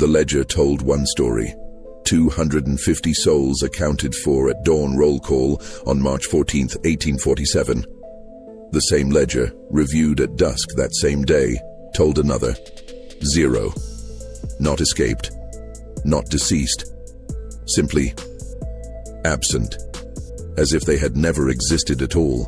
The ledger told one story: 250 souls accounted for at dawn roll call on March 14, 1847. The same ledger, reviewed at dusk that same day, told another: 0. Not escaped, not deceased, simply absent, as if they had never existed at all.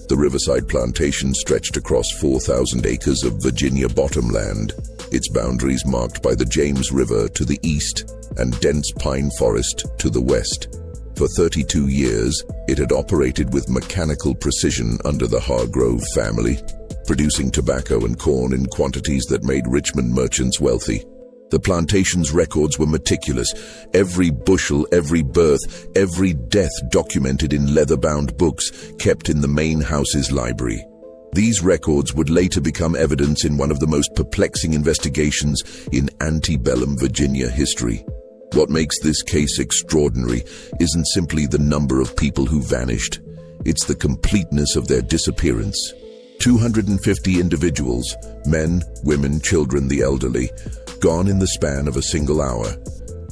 The Riverside Plantation stretched across 4,000 acres of Virginia bottomland, its boundaries marked by the James River to the east and dense pine forest to the west. For 32 years, it had operated with mechanical precision under the Hargrove family, producing tobacco and corn in quantities that made Richmond merchants wealthy. The plantation's records were meticulous. Every bushel, every birth, every death documented in leather-bound books kept in the main house's library. These records would later become evidence in one of the most perplexing investigations in antebellum Virginia history. What makes this case extraordinary isn't simply the number of people who vanished. It's the completeness of their disappearance. 250 individuals, men, women, children, the elderly, gone in the span of a single hour,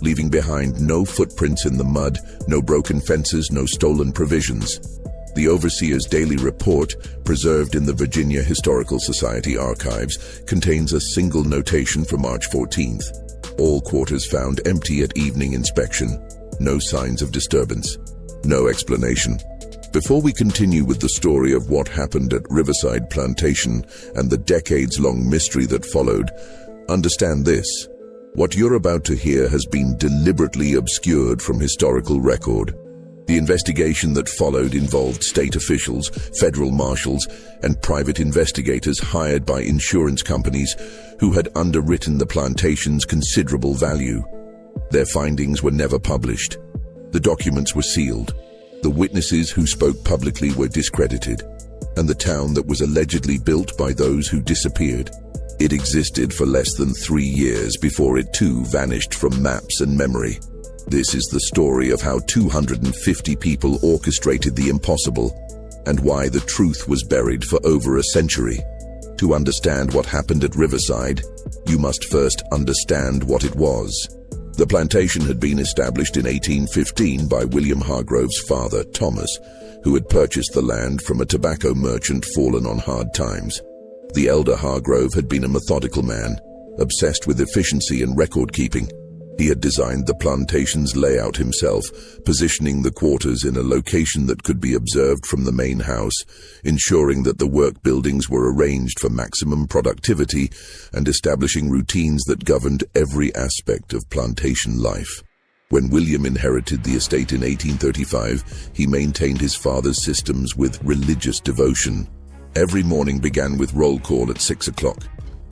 leaving behind no footprints in the mud, no broken fences, no stolen provisions. The overseer's daily report, preserved in the Virginia Historical Society archives, contains a single notation for March 14th. All quarters found empty at evening inspection. No signs of disturbance. No explanation. Before we continue with the story of what happened at Riverside Plantation and the decades-long mystery that followed, understand this: what you're about to hear has been deliberately obscured from historical record. The investigation that followed involved state officials, federal marshals, and private investigators hired by insurance companies who had underwritten the plantation's considerable value. Their findings were never published. The documents were sealed. The witnesses who spoke publicly were discredited. And the town that was allegedly built by those who disappeared, it existed for less than 3 years before it too vanished from maps and memory. This is the story of how 250 people orchestrated the impossible, and why the truth was buried for over a century. To understand what happened at Riverside, you must first understand what it was. The plantation had been established in 1815 by William Hargrove's father, Thomas, who had purchased the land from a tobacco merchant fallen on hard times. The elder Hargrove had been a methodical man, obsessed with efficiency and record-keeping. He had designed the plantation's layout himself, positioning the quarters in a location that could be observed from the main house, ensuring that the work buildings were arranged for maximum productivity, and establishing routines that governed every aspect of plantation life. When William inherited the estate in 1835, he maintained his father's systems with religious devotion. Every morning began with roll call at 6 o'clock.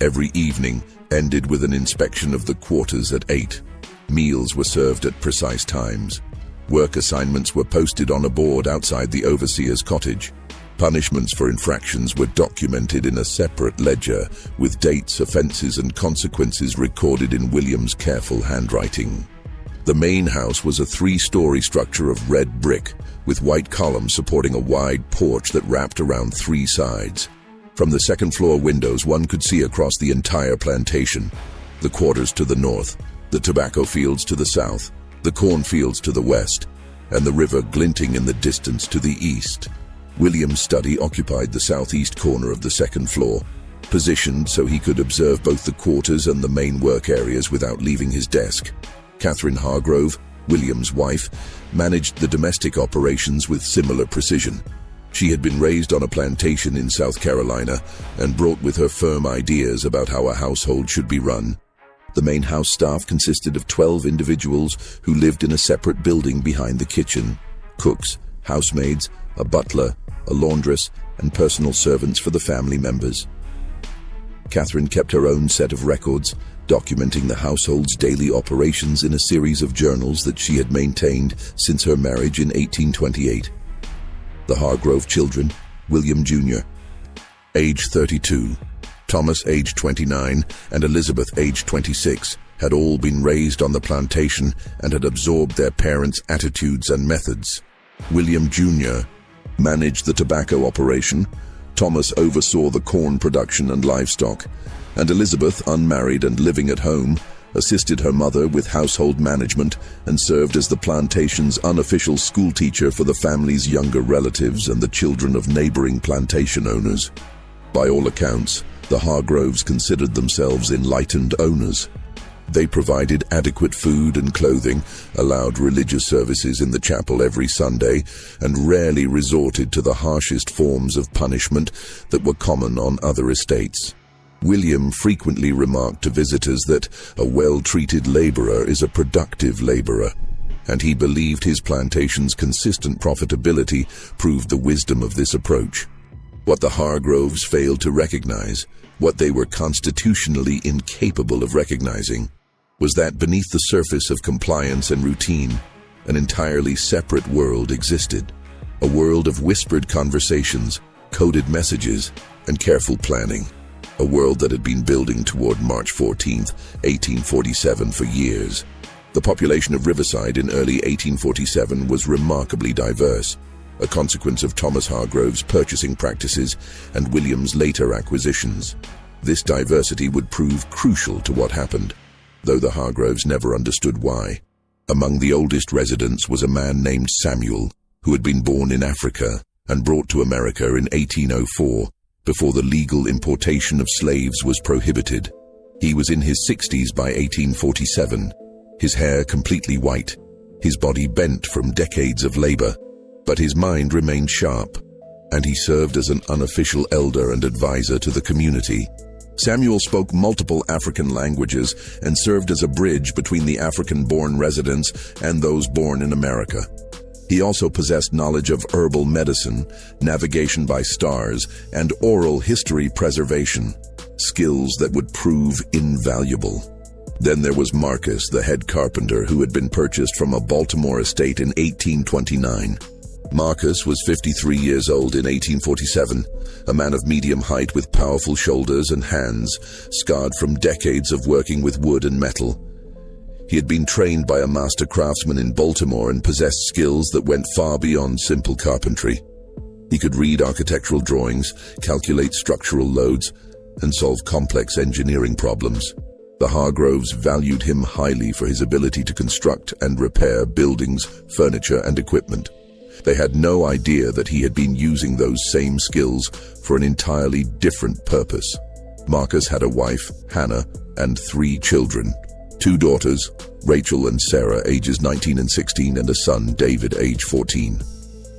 Every evening ended with an inspection of the quarters at 8. Meals were served at precise times. Work assignments were posted on a board outside the overseer's cottage. Punishments for infractions were documented in a separate ledger, with dates, offenses, and consequences recorded in William's careful handwriting. The main house was a 3-story structure of red brick, with white columns supporting a wide porch that wrapped around 3 sides. From the second-floor windows, one could see across the entire plantation: the quarters to the north, the tobacco fields to the south, the cornfields to the west, and the river glinting in the distance to the east. William's study occupied the southeast corner of the second floor, positioned so he could observe both the quarters and the main work areas without leaving his desk. Catherine Hargrove, William's wife, managed the domestic operations with similar precision. She had been raised on a plantation in South Carolina and brought with her firm ideas about how a household should be run. The main house staff consisted of 12 individuals who lived in a separate building behind the kitchen: cooks, housemaids, a butler, a laundress, and personal servants for the family members. Catherine kept her own set of records, documenting the household's daily operations in a series of journals that she had maintained since her marriage in 1828. The Hargrove children: William Jr., age 32, Thomas, age 29, and Elizabeth, age 26, had all been raised on the plantation and had absorbed their parents' attitudes and methods. William Jr. managed the tobacco operation. Thomas oversaw the corn production and livestock, and Elizabeth, unmarried and living at home, assisted her mother with household management and served as the plantation's unofficial schoolteacher for the family's younger relatives and the children of neighboring plantation owners. By all accounts, the Hargroves considered themselves enlightened owners. They provided adequate food and clothing, allowed religious services in the chapel every Sunday, and rarely resorted to the harshest forms of punishment that were common on other estates. William frequently remarked to visitors that a well-treated laborer is a productive laborer, and he believed his plantation's consistent profitability proved the wisdom of this approach. What the Hargroves failed to recognize, what they were constitutionally incapable of recognizing, was that beneath the surface of compliance and routine, an entirely separate world existed. A world of whispered conversations, coded messages, and careful planning. A world that had been building toward March 14, 1847 for years. The population of Riverside in early 1847 was remarkably diverse, a consequence of Thomas Hargrove's purchasing practices and William's later acquisitions. This diversity would prove crucial to what happened, though the Hargroves never understood why. Among the oldest residents was a man named Samuel, who had been born in Africa and brought to America in 1804, before the legal importation of slaves was prohibited. He was in his 60s by 1847, his hair completely white, his body bent from decades of labor, but his mind remained sharp, and he served as an unofficial elder and advisor to the community. Samuel spoke multiple African languages and served as a bridge between the African-born residents and those born in America. He also possessed knowledge of herbal medicine, navigation by stars, and oral history preservation, skills that would prove invaluable. Then there was Marcus, the head carpenter, who had been purchased from a Baltimore estate in 1829. Marcus was 53 years old in 1847, a man of medium height with powerful shoulders and hands, scarred from decades of working with wood and metal. He had been trained by a master craftsman in Baltimore and possessed skills that went far beyond simple carpentry. He could read architectural drawings, calculate structural loads, and solve complex engineering problems. The Hargroves valued him highly for his ability to construct and repair buildings, furniture, and equipment. They had no idea that he had been using those same skills for an entirely different purpose. Marcus had a wife, Hannah, and 3 children. 2 daughters, Rachel and Sarah, ages 19 and 16, and a son, David, age 14.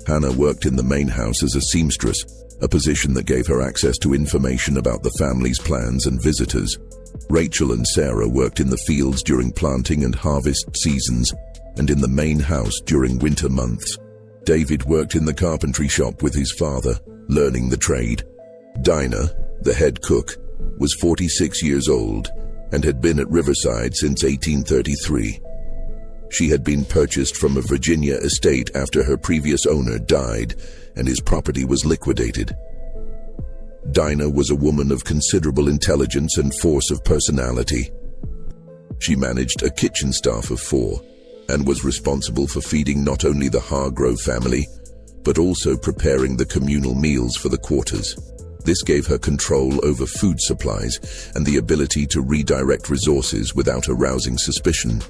Hannah worked in the main house as a seamstress, a position that gave her access to information about the family's plans and visitors. Rachel and Sarah worked in the fields during planting and harvest seasons, and in the main house during winter months. David worked in the carpentry shop with his father, learning the trade. Dinah, the head cook, was 46 years old and had been at Riverside since 1833. She had been purchased from a Virginia estate after her previous owner died and his property was liquidated. Dinah was a woman of considerable intelligence and force of personality. She managed a kitchen staff of 4 and was responsible for feeding not only the Hargrove family, but also preparing the communal meals for the quarters. This gave her control over food supplies and the ability to redirect resources without arousing suspicion.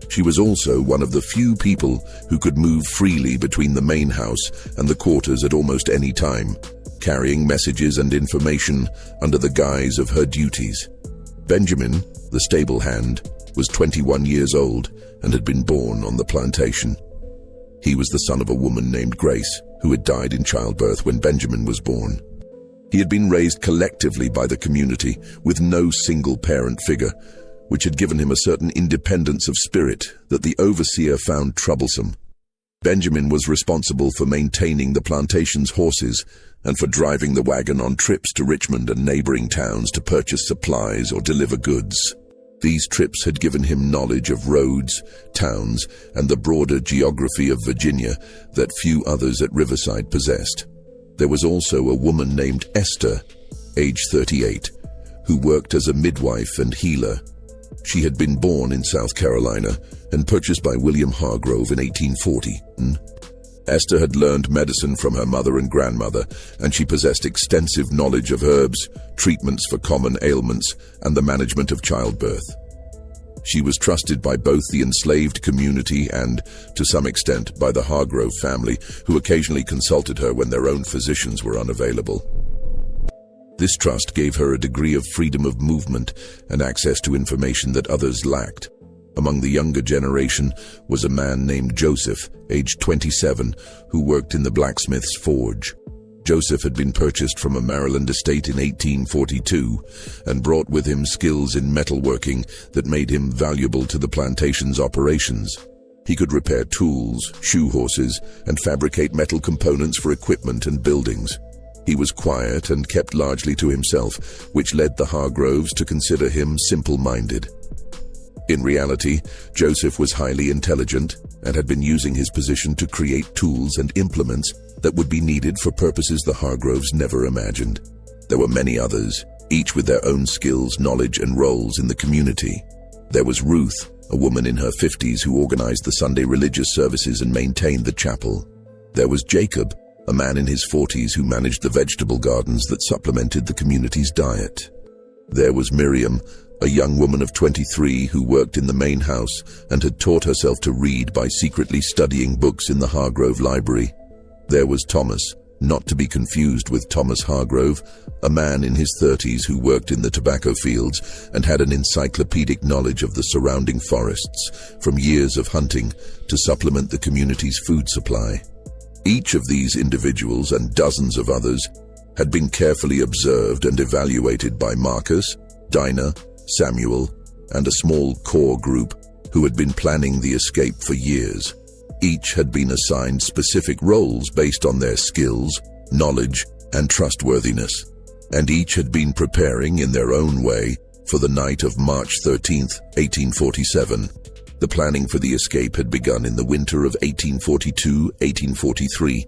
She was also one of the few people who could move freely between the main house and the quarters at almost any time, carrying messages and information under the guise of her duties. Benjamin, the stable hand, was 21 years old and had been born on the plantation. He was the son of a woman named Grace, who had died in childbirth when Benjamin was born. He had been raised collectively by the community with no single parent figure, which had given him a certain independence of spirit that the overseer found troublesome. Benjamin was responsible for maintaining the plantation's horses and for driving the wagon on trips to Richmond and neighboring towns to purchase supplies or deliver goods. These trips had given him knowledge of roads, towns, and the broader geography of Virginia that few others at Riverside possessed. There was also a woman named Esther, age 38, who worked as a midwife and healer. She had been born in South Carolina and purchased by William Hargrove in 1840. Esther had learned medicine from her mother and grandmother, and she possessed extensive knowledge of herbs, treatments for common ailments, and the management of childbirth. She was trusted by both the enslaved community and, to some extent, by the Hargrove family, who occasionally consulted her when their own physicians were unavailable. This trust gave her a degree of freedom of movement and access to information that others lacked. Among the younger generation was a man named Joseph, aged 27, who worked in the blacksmith's forge. Joseph had been purchased from a Maryland estate in 1842 and brought with him skills in metalworking that made him valuable to the plantation's operations. He could repair tools, shoe horses, and fabricate metal components for equipment and buildings. He was quiet and kept largely to himself, which led the Hargroves to consider him simple-minded. In reality, Joseph was highly intelligent and had been using his position to create tools and implements that would be needed for purposes the Hargroves never imagined. There were many others, each with their own skills, knowledge, and roles in the community. There was Ruth, a woman in her 50s who organized the Sunday religious services and maintained the chapel. There was Jacob, a man in his 40s who managed the vegetable gardens that supplemented the community's diet. There was Miriam, a young woman of 23 who worked in the main house and had taught herself to read by secretly studying books in the Hargrove library. There was Thomas, not to be confused with Thomas Hargrove, a man in his 30s who worked in the tobacco fields and had an encyclopedic knowledge of the surrounding forests from years of hunting to supplement the community's food supply. Each of these individuals and dozens of others had been carefully observed and evaluated by Marcus, Dinah, Samuel, and a small core group who had been planning the escape for years. Each had been assigned specific roles based on their skills, knowledge, and trustworthiness, and each had been preparing in their own way for the night of March 13, 1847. The planning for the escape had begun in the winter of 1842-1843,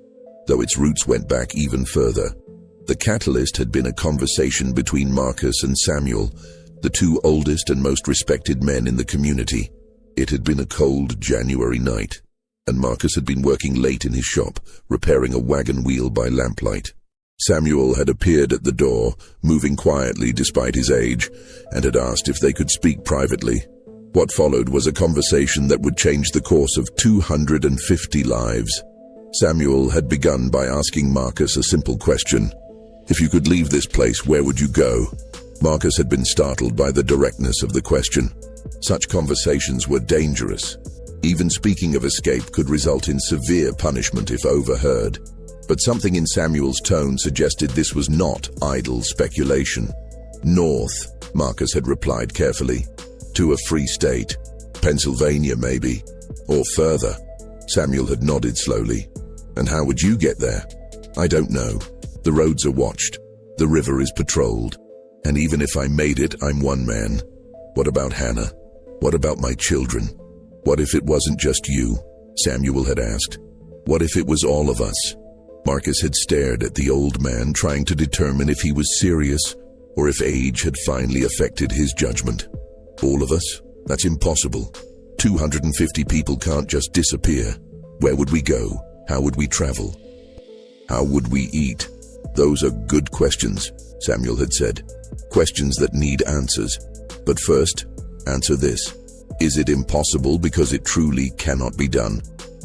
though its roots went back even further. The catalyst had been a conversation between Marcus and Samuel, the two oldest and most respected men in the community. It had been a cold January night, and Marcus had been working late in his shop, repairing a wagon wheel by lamplight. Samuel had appeared at the door, moving quietly despite his age, and had asked if they could speak privately. What followed was a conversation that would change the course of 250 lives. Samuel had begun by asking Marcus a simple question. If you could leave this place, where would you go? Marcus had been startled by the directness of the question. Such conversations were dangerous. Even speaking of escape could result in severe punishment if overheard. But something in Samuel's tone suggested this was not idle speculation. North, Marcus had replied carefully. To a free state. Pennsylvania, maybe. Or further. Samuel had nodded slowly. And how would you get there? I don't know. The roads are watched. The river is patrolled. And even if I made it, I'm one man. What about Hannah? What about my children? What if it wasn't just you? Samuel had asked. What if it was all of us? Marcus had stared at the old man, trying to determine if he was serious or if age had finally affected his judgment. All of us? That's impossible. 250 people can't just disappear. Where would we go? How would we travel? How would we eat? Those are good questions, Samuel had said. Questions that need answers. But first, answer this. Is it impossible because it truly cannot be done?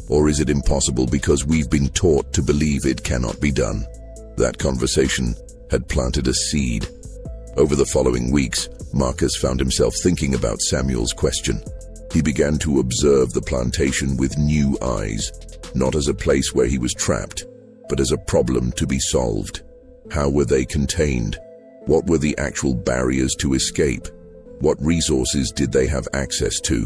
Or is it impossible because we've been taught to believe it cannot be done? That conversation had planted a seed. Over the following weeks, Marcus found himself thinking about Samuel's question. He began to observe the plantation with new eyes, not as a place where he was trapped, but as a problem to be solved. How were they contained? What were the actual barriers to escape? What resources did they have access to?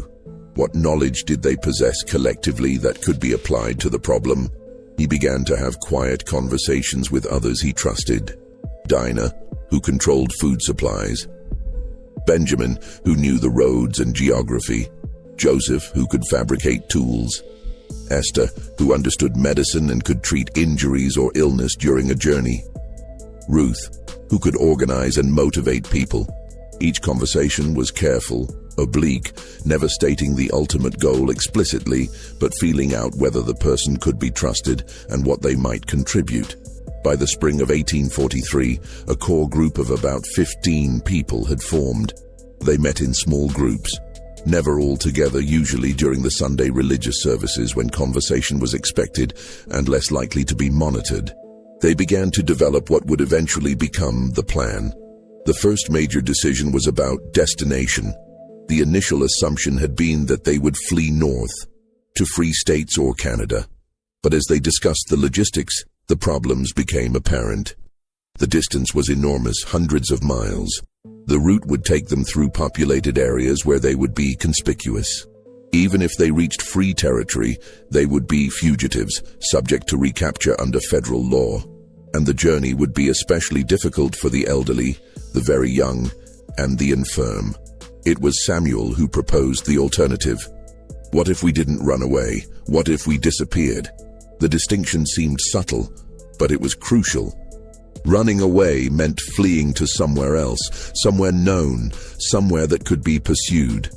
What knowledge did they possess collectively that could be applied to the problem? He began to have quiet conversations with others he trusted. Dinah, who controlled food supplies. Benjamin, who knew the roads and geography. Joseph, who could fabricate tools. Esther, who understood medicine and could treat injuries or illness during a journey. Ruth, who could organize and motivate people. Each conversation was careful, oblique, never stating the ultimate goal explicitly, but feeling out whether the person could be trusted and what they might contribute. By the spring of 1843, a core group of about 15 people had formed. They met in small groups, never all together, usually during the Sunday religious services when conversation was expected and less likely to be monitored. They began to develop what would eventually become the plan. The first major decision was about destination. The initial assumption had been that they would flee north, to free states or Canada. But as they discussed the logistics, the problems became apparent. The distance was enormous, hundreds of miles. The route would take them through populated areas where they would be conspicuous. Even if they reached free territory, they would be fugitives, subject to recapture under federal law. And the journey would be especially difficult for the elderly, the very young, and the infirm. It was Samuel who proposed the alternative. What if we didn't run away? What if we disappeared? The distinction seemed subtle, but it was crucial. Running away meant fleeing to somewhere else, somewhere known, somewhere that could be pursued.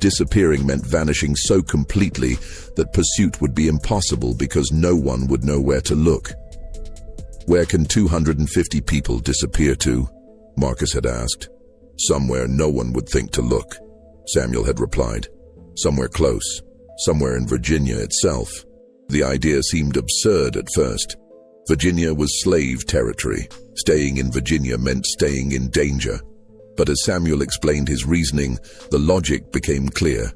Disappearing meant vanishing so completely that pursuit would be impossible because no one would know where to look. "Where can 250 people disappear to?" Marcus had asked. "Somewhere no one would think to look," Samuel had replied. "Somewhere close, somewhere in Virginia itself." The idea seemed absurd at first. Virginia was slave territory. Staying in Virginia meant staying in danger. But as Samuel explained his reasoning, the logic became clear.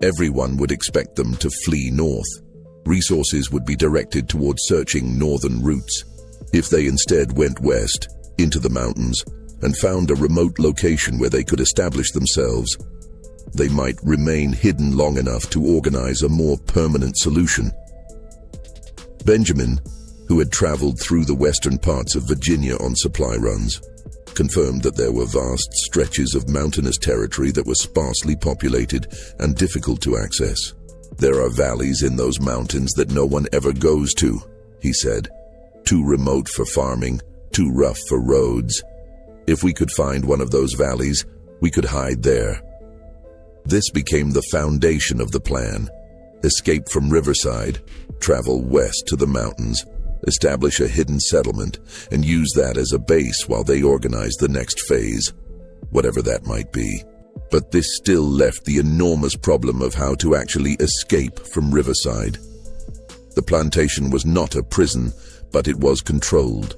Everyone would expect them to flee north. Resources would be directed towards searching northern routes. If they instead went west, into the mountains, and found a remote location where they could establish themselves, they might remain hidden long enough to organize a more permanent solution. Benjamin, who had traveled through the western parts of Virginia on supply runs, confirmed that there were vast stretches of mountainous territory that were sparsely populated and difficult to access. "There are valleys in those mountains that no one ever goes to," he said. "Too remote for farming, too rough for roads. If we could find one of those valleys, we could hide there." This became the foundation of the plan. Escape from Riverside, travel west to the mountains, establish a hidden settlement, and use that as a base while they organized the next phase, whatever that might be. But this still left the enormous problem of how to actually escape from Riverside. The plantation was not a prison, but it was controlled.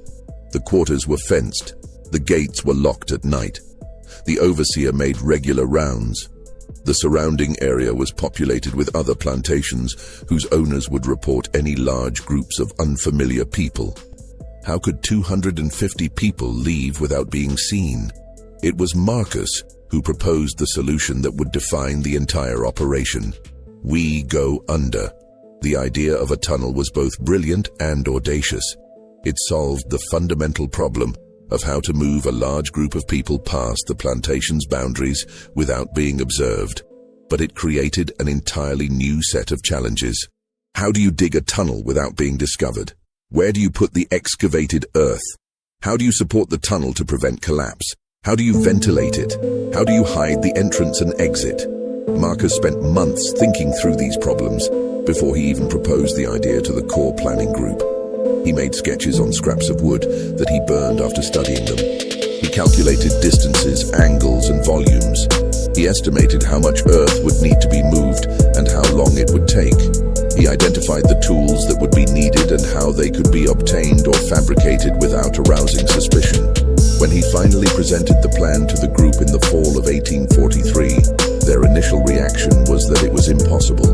The quarters were fenced. The gates were locked at night. The overseer made regular rounds. The surrounding area was populated with other plantations whose owners would report any large groups of unfamiliar people. How could 250 people leave without being seen? It was Marcus who proposed the solution that would define the entire operation. We go under. The idea of a tunnel was both brilliant and audacious. It solved the fundamental problem of how to move a large group of people past the plantation's boundaries without being observed. But it created an entirely new set of challenges. How do you dig a tunnel without being discovered? Where do you put the excavated earth? How do you support the tunnel to prevent collapse? How do you ventilate it? How do you hide the entrance and exit? Marcus spent months thinking through these problems before he even proposed the idea to the core planning group. He made sketches on scraps of wood that he burned after studying them. He calculated distances, angles, and volumes. He estimated how much earth would need to be moved and how long it would take. He identified the tools that would be needed and how they could be obtained or fabricated without arousing suspicion. When he finally presented the plan to the group in the fall of 1843, their initial reaction was that it was impossible.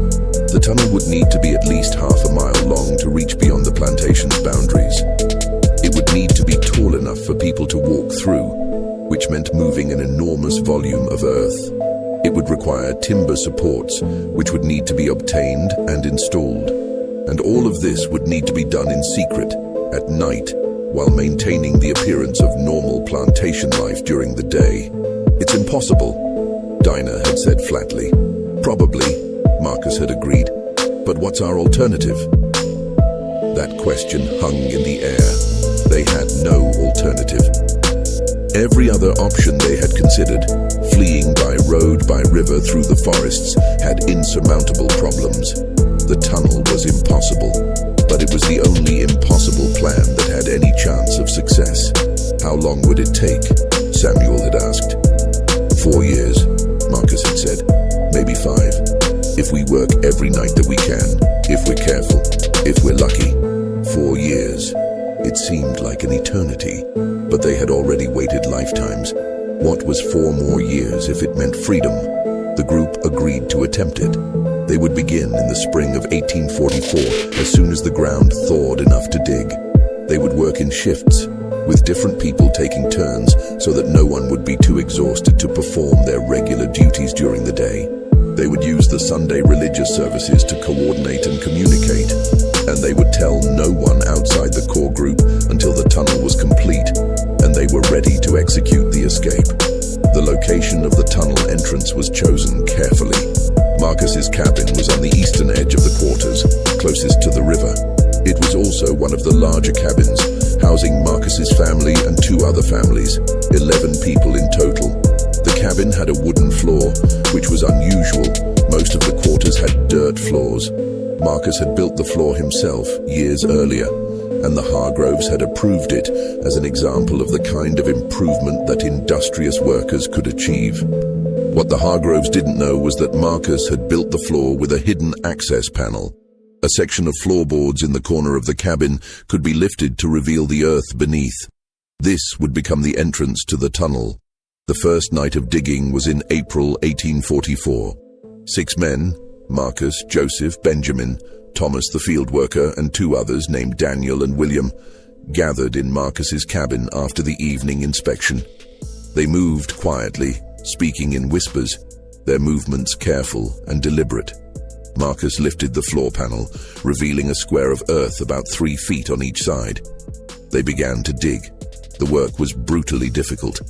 The tunnel would need to be at least half a mile long to reach beyond the plantation's boundaries. It would need to be tall enough for people to walk through, which meant moving an enormous volume of earth. It would require timber supports, which would need to be obtained and installed. And all of this would need to be done in secret, at night, while maintaining the appearance of normal plantation life during the day. "It's impossible," Dinah had said flatly. "Probably," Marcus had agreed. "But what's our alternative?" That question hung in the air. They had no alternative. Every other option they had considered fleeing by road, by river, through the forests, had insurmountable problems. The tunnel was impossible, but it was the only impossible plan that had any chance of success. How long would it take? Samuel had asked. 4 years, Marcus had said. Maybe 5. If we work every night that we can, if we're careful, if we're lucky. 4 years. It seemed like an eternity, but they had already waited lifetimes. What was 4 more years if it meant freedom? The group agreed to attempt it. They would begin in the spring of 1844, as soon as the ground thawed enough to dig. They would work in shifts, with different people taking turns so that no one would be too exhausted to perform their regular duties during the day. They would use the Sunday religious services to coordinate and communicate, and they would tell no one outside the core group until the tunnel was complete and they were ready to execute the escape. The location of the tunnel entrance was chosen carefully. Marcus's cabin was on the eastern edge of the quarters, closest to the river. It was also one of the larger cabins, housing Marcus's family and 2 other families, 11 people in total. The cabin had a wooden floor, which was unusual. Most of the quarters had dirt floors. Marcus had built the floor himself years earlier, and the Hargroves had approved it as an example of the kind of improvement that industrious workers could achieve. What the Hargroves didn't know was that Marcus had built the floor with a hidden access panel. A section of floorboards in the corner of the cabin could be lifted to reveal the earth beneath. This would become the entrance to the tunnel. The first night of digging was in April 1844. 6 men, Marcus, Joseph, Benjamin, Thomas the field worker, and 2 others named Daniel and William, gathered in Marcus's cabin after the evening inspection. They moved quietly, speaking in whispers, their movements careful and deliberate. Marcus lifted the floor panel, revealing a square of earth about 3 feet on each side. They began to dig. The work was brutally difficult.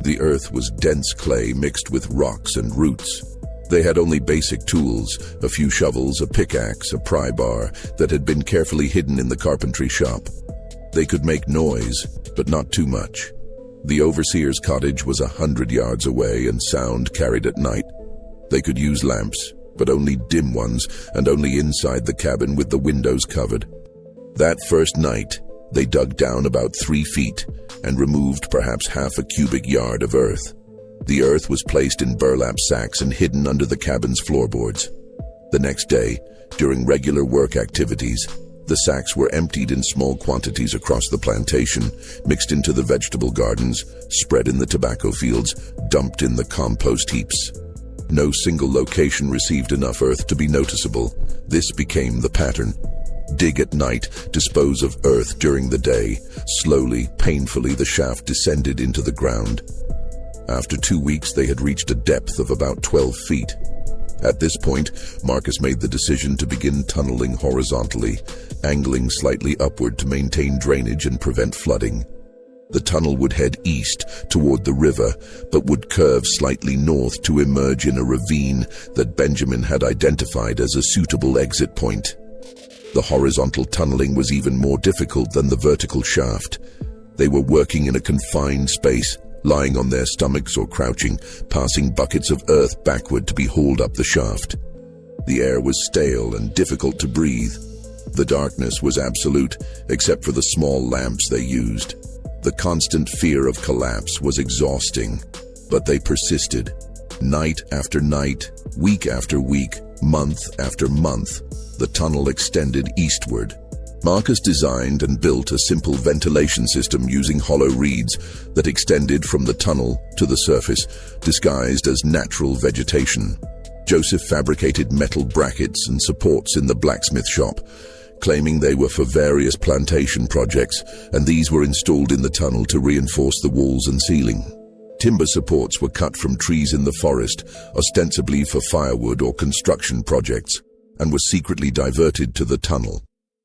The earth was dense clay mixed with rocks and roots. They had only basic tools, a few shovels, a pickaxe, a pry bar that had been carefully hidden in the carpentry shop. They could make noise, but not too much. The overseer's cottage was 100 yards away and sound carried at night. They could use lamps, but only dim ones, and only inside the cabin with the windows covered. That first night, they dug down about 3 feet and removed perhaps half a cubic yard of earth. The earth was placed in burlap sacks and hidden under the cabin's floorboards. The next day, during regular work activities, the sacks were emptied in small quantities across the plantation, mixed into the vegetable gardens, spread in the tobacco fields, dumped in the compost heaps. No single location received enough earth to be noticeable. This became the pattern. Dig at night, dispose of earth during the day. Slowly, painfully, the shaft descended into the ground. After 2 weeks, they had reached a depth of about 12 feet. At this point, Marcus made the decision to begin tunneling horizontally, angling slightly upward to maintain drainage and prevent flooding. The tunnel would head east toward the river, but would curve slightly north to emerge in a ravine that Benjamin had identified as a suitable exit point. The horizontal tunneling was even more difficult than the vertical shaft. They were working in a confined space, lying on their stomachs or crouching, passing buckets of earth backward to be hauled up the shaft. The air was stale and difficult to breathe. The darkness was absolute, except for the small lamps they used. The constant fear of collapse was exhausting, but they persisted. Night after night, week after week, month after month, the tunnel extended eastward. Marcus designed and built a simple ventilation system using hollow reeds that extended from the tunnel to the surface, disguised as natural vegetation. Joseph fabricated metal brackets and supports in the blacksmith shop, claiming they were for various plantation projects, and these were installed in the tunnel to reinforce the walls and ceiling. Timber supports were cut from trees in the forest, ostensibly for firewood or construction projects, and were secretly diverted to the tunnel.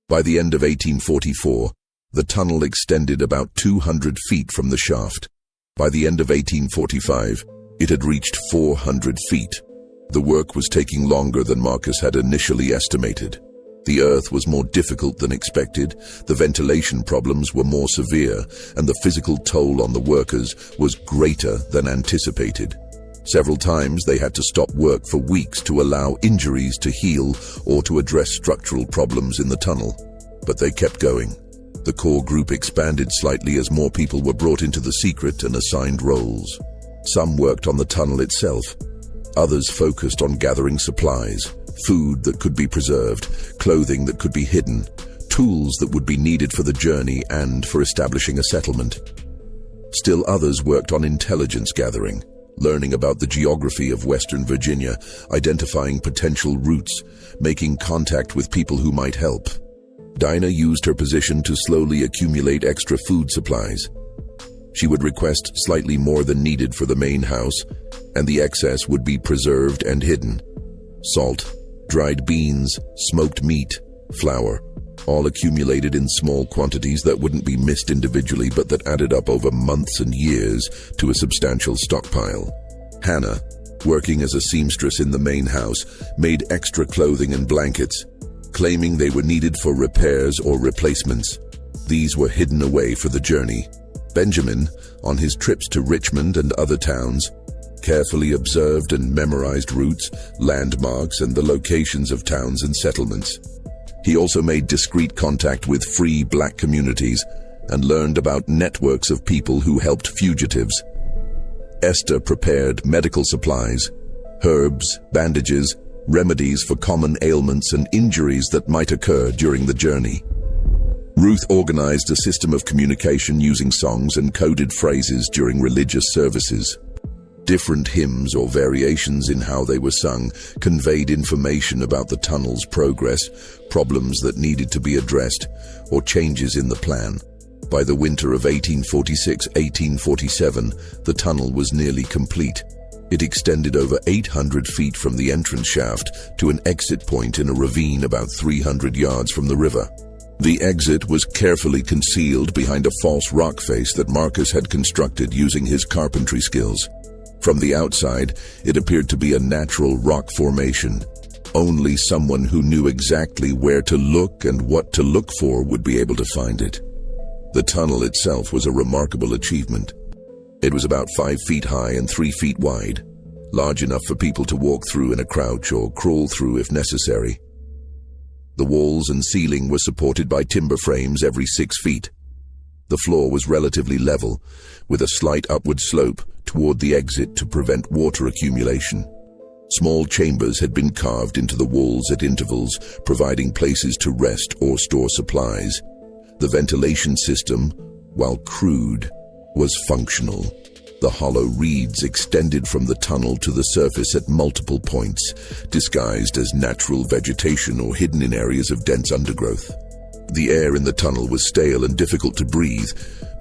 By the end of 1844, the tunnel extended about 200 feet from the shaft. By the end of 1845, it had reached 400 feet. The work was taking longer than Marcus had initially estimated. The earth was more difficult than expected, the ventilation problems were more severe, and the physical toll on the workers was greater than anticipated. Several times they had to stop work for weeks to allow injuries to heal or to address structural problems in the tunnel. But they kept going. The core group expanded slightly as more people were brought into the secret and assigned roles. Some worked on the tunnel itself. Others focused on gathering supplies, food that could be preserved, clothing that could be hidden, tools that would be needed for the journey and for establishing a settlement. Still others worked on intelligence gathering, learning about the geography of Western Virginia, identifying potential routes, making contact with people who might help. Dinah used her position to slowly accumulate extra food supplies. She would request slightly more than needed for the main house, and the excess would be preserved and hidden. Salt, dried beans, smoked meat, flour, all accumulated in small quantities that wouldn't be missed individually but that added up over months and years to a substantial stockpile. Hannah, working as a seamstress in the main house, made extra clothing and blankets, claiming they were needed for repairs or replacements. These were hidden away for the journey. Benjamin, on his trips to Richmond and other towns, carefully observed and memorized routes, landmarks, and the locations of towns and settlements. He also made discreet contact with free black communities and learned about networks of people who helped fugitives. Esther prepared medical supplies, herbs, bandages, remedies for common ailments and injuries that might occur during the journey. Ruth organized a system of communication using songs and coded phrases during religious services. Different hymns or variations in how they were sung conveyed information about the tunnel's progress, problems that needed to be addressed, or changes in the plan. By the winter of 1846-1847, the tunnel was nearly complete. It extended over 800 feet from the entrance shaft to an exit point in a ravine about 300 yards from the river. The exit was carefully concealed behind a false rock face that Marcus had constructed using his carpentry skills. From the outside, it appeared to be a natural rock formation. Only someone who knew exactly where to look and what to look for would be able to find it. The tunnel itself was a remarkable achievement. It was about 5 feet high and 3 feet wide, large enough for people to walk through in a crouch or crawl through if necessary. The walls and ceiling were supported by timber frames every 6 feet. The floor was relatively level, with a slight upward slope toward the exit to prevent water accumulation. Small chambers had been carved into the walls at intervals, providing places to rest or store supplies. The ventilation system, while crude, was functional. The hollow reeds extended from the tunnel to the surface at multiple points, disguised as natural vegetation or hidden in areas of dense undergrowth. The air in the tunnel was stale and difficult to breathe,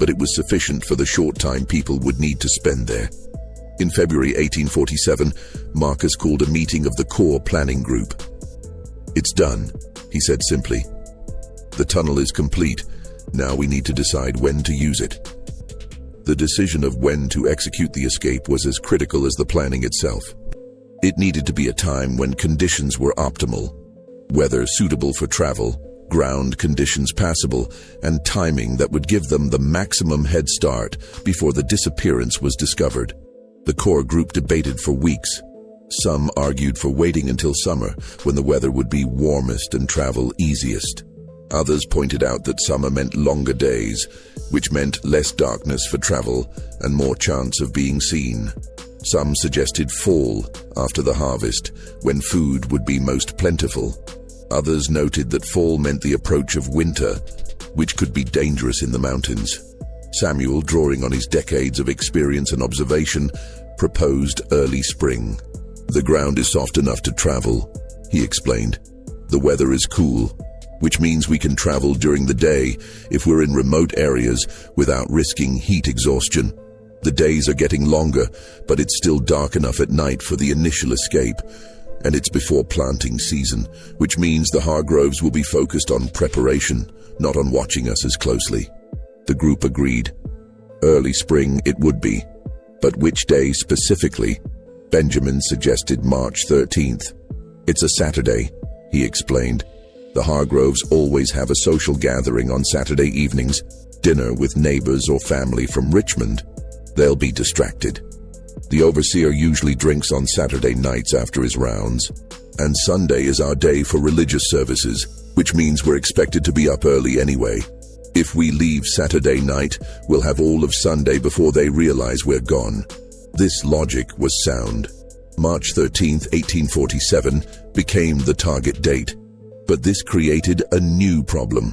but it was sufficient for the short time people would need to spend there. In February 1847, Marcus called a meeting of the core planning group. "It's done," he said simply. "The tunnel is complete. Now we need to decide when to use it." The decision of when to execute the escape was as critical as the planning itself. It needed to be a time when conditions were optimal, weather suitable for travel, ground conditions passable, and timing that would give them the maximum head start before the disappearance was discovered. The core group debated for weeks. Some argued for waiting until summer, when the weather would be warmest and travel easiest. Others pointed out that summer meant longer days, which meant less darkness for travel and more chance of being seen. Some suggested fall, after the harvest, when food would be most plentiful. Others noted that fall meant the approach of winter, which could be dangerous in the mountains. Samuel, drawing on his decades of experience and observation, proposed early spring. "The ground is soft enough to travel," he explained. "The weather is cool, which means we can travel during the day if we're in remote areas without risking heat exhaustion. The days are getting longer, but it's still dark enough at night for the initial escape, and it's before planting season, which means the Hargroves will be focused on preparation, not on watching us as closely." The group agreed. Early spring it would be, but which day specifically? Benjamin suggested March 13th. "It's a Saturday," he explained. "The Hargroves always have a social gathering on Saturday evenings, dinner with neighbors or family from Richmond. They'll be distracted." The overseer usually drinks on Saturday nights after his rounds, and Sunday is our day for religious services, which means we're expected to be up early anyway. If we leave Saturday night, we'll have all of Sunday before they realize we're gone. This logic was sound. March 13th, 1847 became the target date. But this created a new problem: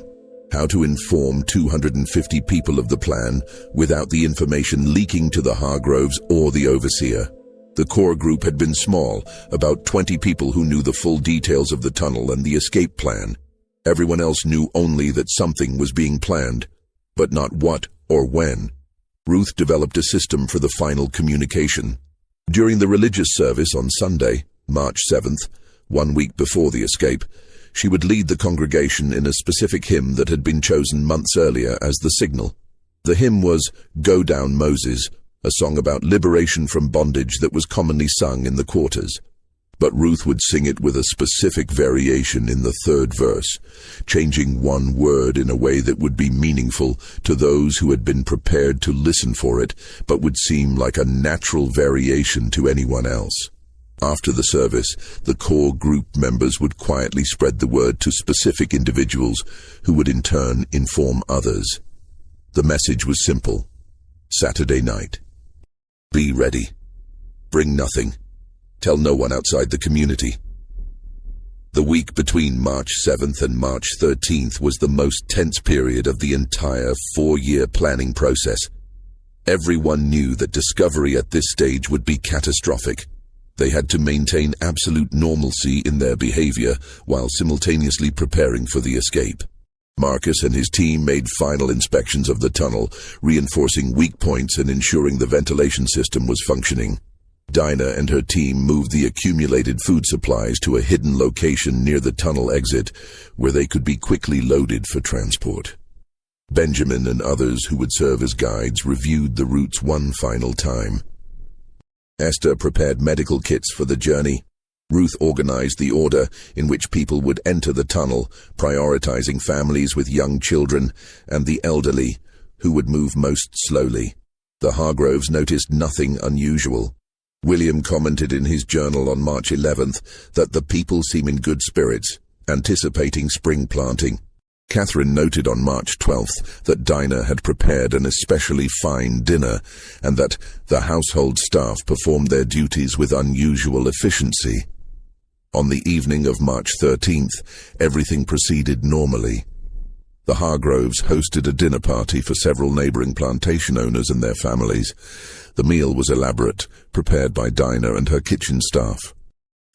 how to inform 250 people of the plan without the information leaking to the Hargroves or the overseer. The core group had been small, about 20 people who knew the full details of the tunnel and the escape plan. Everyone else knew only that something was being planned, but not what or when. Ruth developed a system for the final communication. During the religious service on Sunday, March 7th, 1 week before the escape, she would lead the congregation in a specific hymn that had been chosen months earlier as the signal. The hymn was "Go Down Moses," a song about liberation from bondage that was commonly sung in the quarters. But Ruth would sing it with a specific variation in the third verse, changing one word in a way that would be meaningful to those who had been prepared to listen for it, but would seem like a natural variation to anyone else. After the service, the core group members would quietly spread the word to specific individuals who would in turn inform others. The message was simple: Saturday night. Be ready. Bring nothing. Tell no one outside the community. The week between March 7th and March 13th was the most tense period of the entire 4-year planning process. Everyone knew that discovery at this stage would be catastrophic. They had to maintain absolute normalcy in their behavior while simultaneously preparing for the escape. Marcus and his team made final inspections of the tunnel, reinforcing weak points and ensuring the ventilation system was functioning. Dinah and her team moved the accumulated food supplies to a hidden location near the tunnel exit, where they could be quickly loaded for transport. Benjamin and others who would serve as guides reviewed the routes one final time. Esther prepared medical kits for the journey. Ruth organized the order in which people would enter the tunnel, prioritizing families with young children and the elderly, who would move most slowly. The Hargroves noticed nothing unusual. William commented in his journal on March 11th that the people seem in good spirits, anticipating spring planting. Catherine noted on March 12th that Dinah had prepared an especially fine dinner and that the household staff performed their duties with unusual efficiency. On the evening of March 13th, everything proceeded normally. The Hargroves hosted a dinner party for several neighboring plantation owners and their families. The meal was elaborate, prepared by Dinah and her kitchen staff.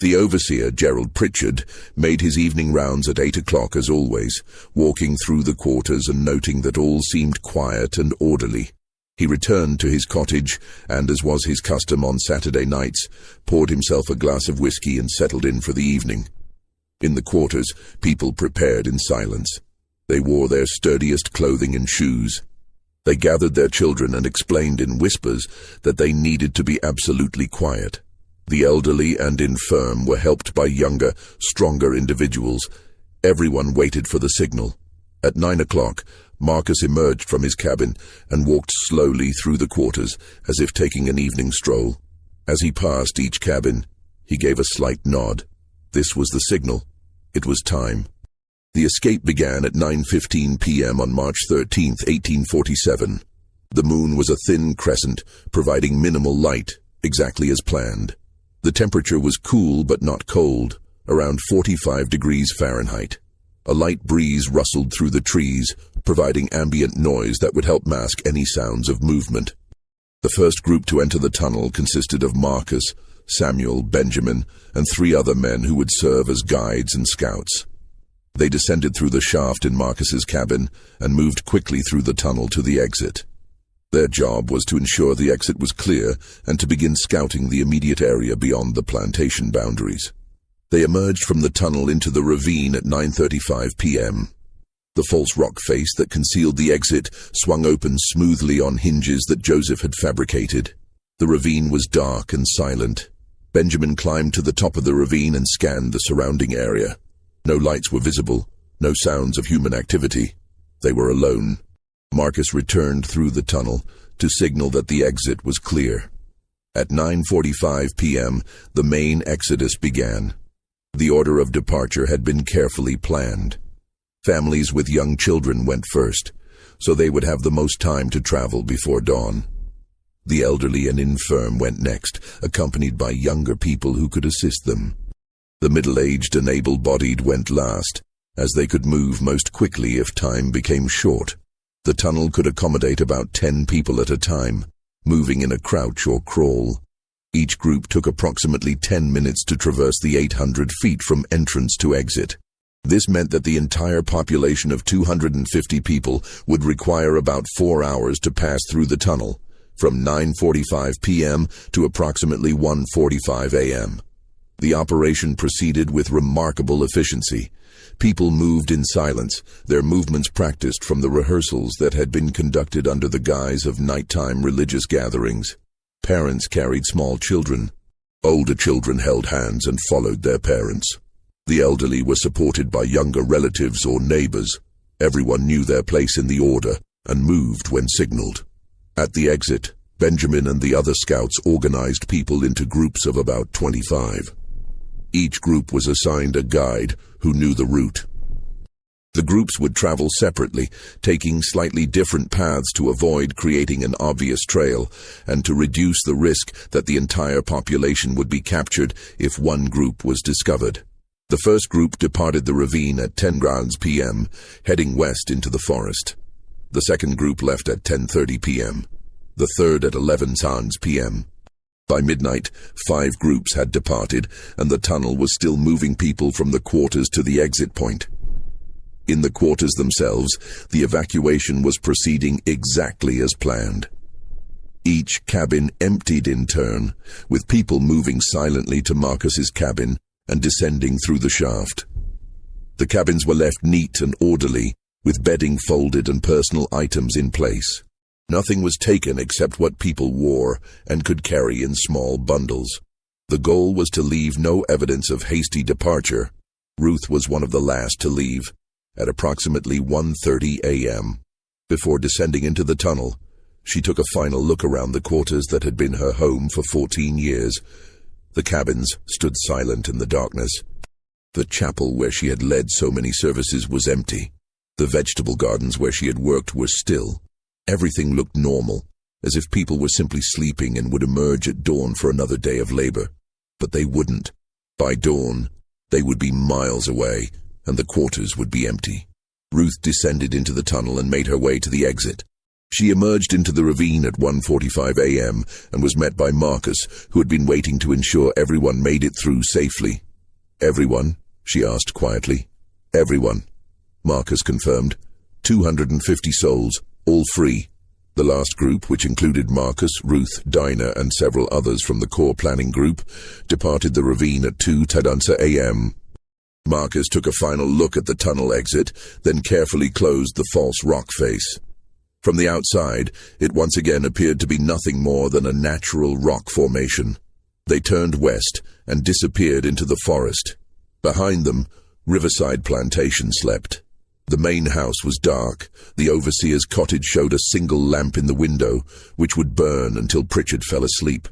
The overseer, Gerald Pritchard, made his evening rounds at 8 o'clock as always, walking through the quarters and noting that all seemed quiet and orderly. He returned to his cottage and, as was his custom on Saturday nights, poured himself a glass of whiskey and settled in for the evening. In the quarters, people prepared in silence. They wore their sturdiest clothing and shoes. They gathered their children and explained in whispers that they needed to be absolutely quiet. The elderly and infirm were helped by younger, stronger individuals. Everyone waited for the signal. At 9 o'clock, Marcus emerged from his cabin and walked slowly through the quarters as if taking an evening stroll. As he passed each cabin, he gave a slight nod. This was the signal. It was time. The escape began at 9:15 p.m. on March 13, 1847. The moon was a thin crescent, providing minimal light, exactly as planned. The temperature was cool but not cold, around 45 degrees Fahrenheit. A light breeze rustled through the trees, providing ambient noise that would help mask any sounds of movement. The first group to enter the tunnel consisted of Marcus, Samuel, Benjamin, and 3 other men who would serve as guides and scouts. They descended through the shaft in Marcus's cabin and moved quickly through the tunnel to the exit. Their job was to ensure the exit was clear and to begin scouting the immediate area beyond the plantation boundaries. They emerged from the tunnel into the ravine at 9:35 p.m. The false rock face that concealed the exit swung open smoothly on hinges that Joseph had fabricated. The ravine was dark and silent. Benjamin climbed to the top of the ravine and scanned the surrounding area. No lights were visible, no sounds of human activity. They were alone. Marcus returned through the tunnel to signal that the exit was clear. At 9:45 p.m., the main exodus began. The order of departure had been carefully planned. Families with young children went first, so they would have the most time to travel before dawn. The elderly and infirm went next, accompanied by younger people who could assist them. The middle-aged and able-bodied went last, as they could move most quickly if time became short. The tunnel could accommodate about 10 people at a time, moving in a crouch or crawl. Each group took approximately 10 minutes to traverse the 800 feet from entrance to exit. This meant that the entire population of 250 people would require about 4 hours to pass through the tunnel, from 9:45 p.m. to approximately 1:45 a.m. The operation proceeded with remarkable efficiency. People moved in silence, their movements practiced from the rehearsals that had been conducted under the guise of nighttime religious gatherings. Parents carried small children. Older children held hands and followed their parents. The elderly were supported by younger relatives or neighbors. Everyone knew their place in the order and moved when signaled. At the exit, Benjamin and the other scouts organized people into groups of about 25. Each group was assigned a guide who knew the route. The groups would travel separately, taking slightly different paths to avoid creating an obvious trail and to reduce the risk that the entire population would be captured if one group was discovered. The first group departed the ravine at 10 p.m., heading west into the forest. The second group left at 10:30 p.m., the third at 11 p.m. By midnight, 5 groups had departed, and the tunnel was still moving people from the quarters to the exit point. In the quarters themselves, the evacuation was proceeding exactly as planned. Each cabin emptied in turn, with people moving silently to Marcus's cabin and descending through the shaft. The cabins were left neat and orderly, with bedding folded and personal items in place. Nothing was taken except what people wore and could carry in small bundles. The goal was to leave no evidence of hasty departure. Ruth was one of the last to leave, at approximately 1:30 a.m. Before descending into the tunnel, she took a final look around the quarters that had been her home for 14 years. The cabins stood silent in the darkness. The chapel where she had led so many services was empty. The vegetable gardens where she had worked were still. Everything looked normal, as if people were simply sleeping and would emerge at dawn for another day of labor. But they wouldn't. By dawn, they would be miles away, and the quarters would be empty. Ruth descended into the tunnel and made her way to the exit. She emerged into the ravine at 1:45 a.m. and was met by Marcus, who had been waiting to ensure everyone made it through safely. "Everyone?" she asked quietly. "Everyone," Marcus confirmed. 250 souls, all free. The last group, which included Marcus, Ruth, Dinah, and several others from the core planning group, departed the ravine at 2:10 a.m. Marcus took a final look at the tunnel exit, then carefully closed the false rock face. From the outside, it once again appeared to be nothing more than a natural rock formation. They turned west and disappeared into the forest. Behind them, Riverside Plantation slept. The main house was dark. The overseer's cottage showed a single lamp in the window, which would burn until Pritchard fell asleep.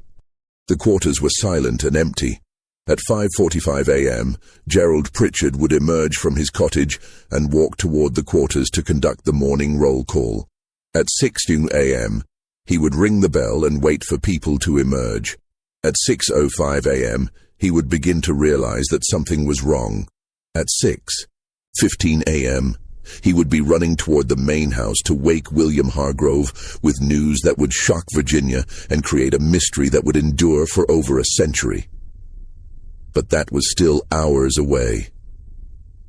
The quarters were silent and empty. At 5:45 a.m., Gerald Pritchard would emerge from his cottage and walk toward the quarters to conduct the morning roll call. At 6 a.m., he would ring the bell and wait for people to emerge. At 6:05 a.m., he would begin to realize that something was wrong. At 6:15 a.m., he would be running toward the main house to wake William Hargrove with news that would shock Virginia and create a mystery that would endure for over a century. But that was still hours away.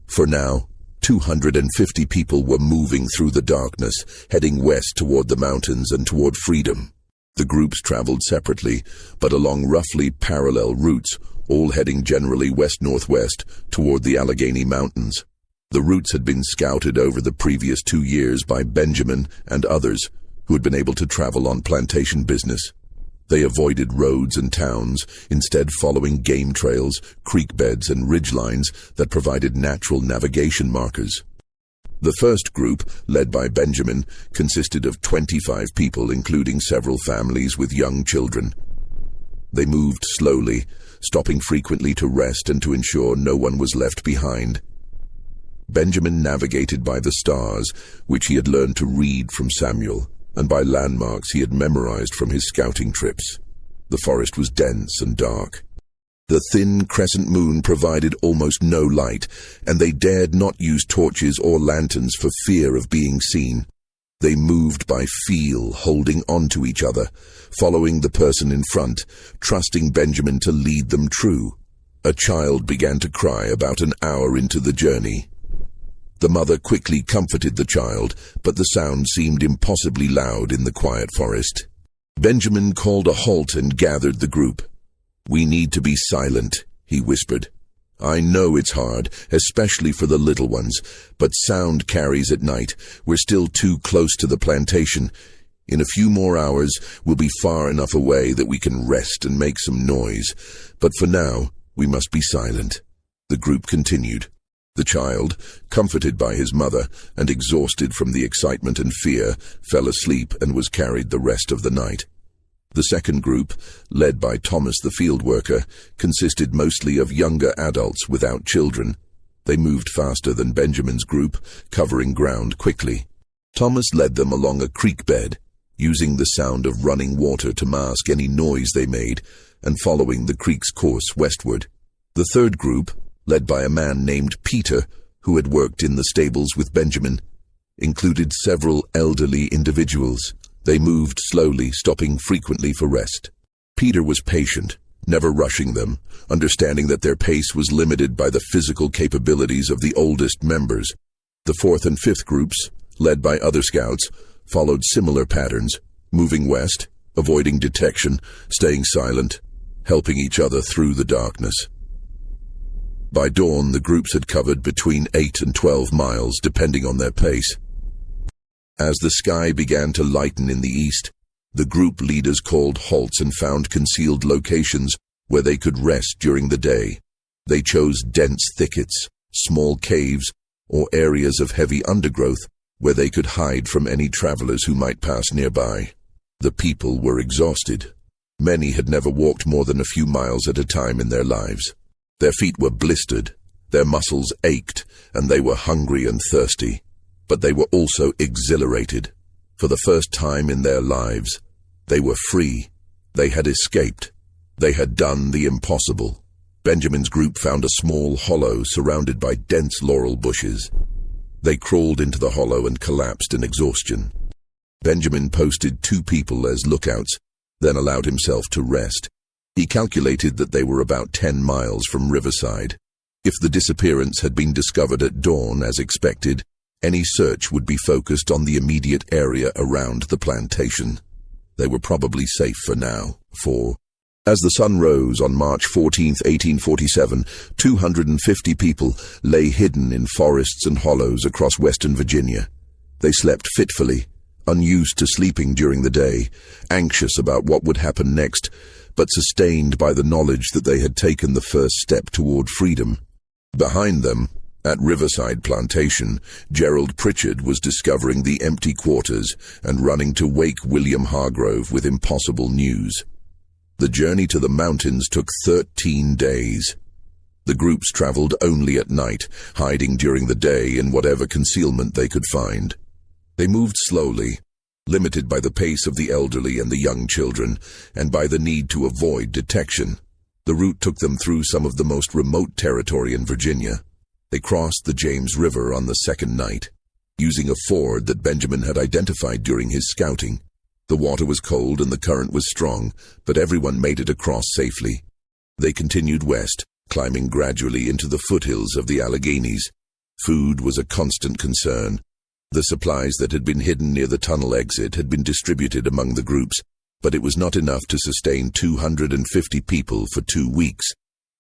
For now, 250 people were moving through the darkness, heading west toward the mountains and toward freedom. The groups traveled separately, but along roughly parallel routes, all heading generally west-northwest toward the Allegheny Mountains. The routes had been scouted over the previous 2 years by Benjamin and others who had been able to travel on plantation business. They avoided roads and towns, instead following game trails, creek beds, and ridgelines that provided natural navigation markers. The first group, led by Benjamin, consisted of 25 people, including several families with young children. They moved slowly, stopping frequently to rest and to ensure no one was left behind. Benjamin navigated by the stars, which he had learned to read from Samuel, and by landmarks he had memorized from his scouting trips. The forest was dense and dark. The thin crescent moon provided almost no light, and they dared not use torches or lanterns for fear of being seen. They moved by feel, holding on to each other, following the person in front, trusting Benjamin to lead them true. A child began to cry about an hour into the journey. The mother quickly comforted the child, but the sound seemed impossibly loud in the quiet forest. Benjamin called a halt and gathered the group. "We need to be silent," he whispered. "I know it's hard, especially for the little ones, but sound carries at night. We're still too close to the plantation. In a few more hours, we'll be far enough away that we can rest and make some noise. But for now, we must be silent." The group continued. The child, comforted by his mother and exhausted from the excitement and fear, fell asleep and was carried the rest of the night. The second group, led by Thomas the field worker, consisted mostly of younger adults without children. They moved faster than Benjamin's group, covering ground quickly. Thomas led them along a creek bed, using the sound of running water to mask any noise they made, and following the creek's course westward. The third group, led by a man named Peter, who had worked in the stables with Benjamin, included several elderly individuals. They moved slowly, stopping frequently for rest. Peter was patient, never rushing them, understanding that their pace was limited by the physical capabilities of the oldest members. The fourth and fifth groups, led by other scouts, followed similar patterns, moving west, avoiding detection, staying silent, helping each other through the darkness. By dawn, the groups had covered between 8 and 12 miles, depending on their pace. As the sky began to lighten in the east, the group leaders called halts and found concealed locations where they could rest during the day. They chose dense thickets, small caves, or areas of heavy undergrowth where they could hide from any travelers who might pass nearby. The people were exhausted. Many had never walked more than a few miles at a time in their lives. Their feet were blistered, their muscles ached, and they were hungry and thirsty. But they were also exhilarated. For the first time in their lives, they were free. They had escaped. They had done the impossible. Benjamin's group found a small hollow surrounded by dense laurel bushes. They crawled into the hollow and collapsed in exhaustion. Benjamin posted 2 people as lookouts, then allowed himself to rest. He calculated that they were about 10 miles from Riverside. If the disappearance had been discovered at dawn as expected, any search would be focused on the immediate area around the plantation. They were probably safe for now, for as the sun rose on March 14, 1847, 250 people lay hidden in forests and hollows across western Virginia. They slept fitfully, unused to sleeping during the day, anxious about what would happen next, but sustained by the knowledge that they had taken the first step toward freedom. Behind them, at Riverside Plantation, Gerald Pritchard was discovering the empty quarters and running to wake William Hargrove with impossible news. The journey to the mountains took 13 days. The groups traveled only at night, hiding during the day in whatever concealment they could find. They moved slowly, limited by the pace of the elderly and the young children, and by the need to avoid detection. The route took them through some of the most remote territory in Virginia. They crossed the James River on the second night, using a ford that Benjamin had identified during his scouting. The water was cold and the current was strong, but everyone made it across safely. They continued west, climbing gradually into the foothills of the Alleghenies. Food was a constant concern. The supplies that had been hidden near the tunnel exit had been distributed among the groups, but it was not enough to sustain 250 people for 2 weeks.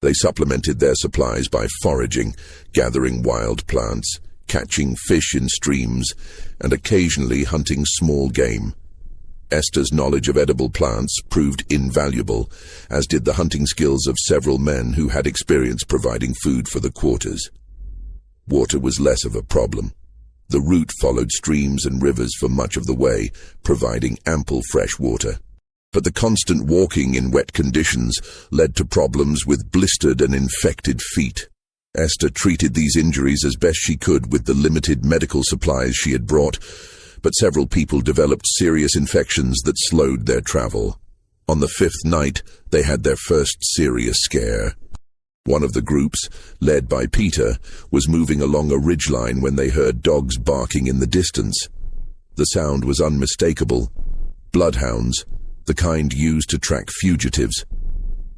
They supplemented their supplies by foraging, gathering wild plants, catching fish in streams, and occasionally hunting small game. Esther's knowledge of edible plants proved invaluable, as did the hunting skills of several men who had experience providing food for the quarters. Water was less of a problem. The route followed streams and rivers for much of the way, providing ample fresh water. But the constant walking in wet conditions led to problems with blistered and infected feet. Esther treated these injuries as best she could with the limited medical supplies she had brought, but several people developed serious infections that slowed their travel. On the 5th night, they had their first serious scare. One of the groups, led by Peter, was moving along a ridgeline when they heard dogs barking in the distance. The sound was unmistakable. Bloodhounds, the kind used to track fugitives.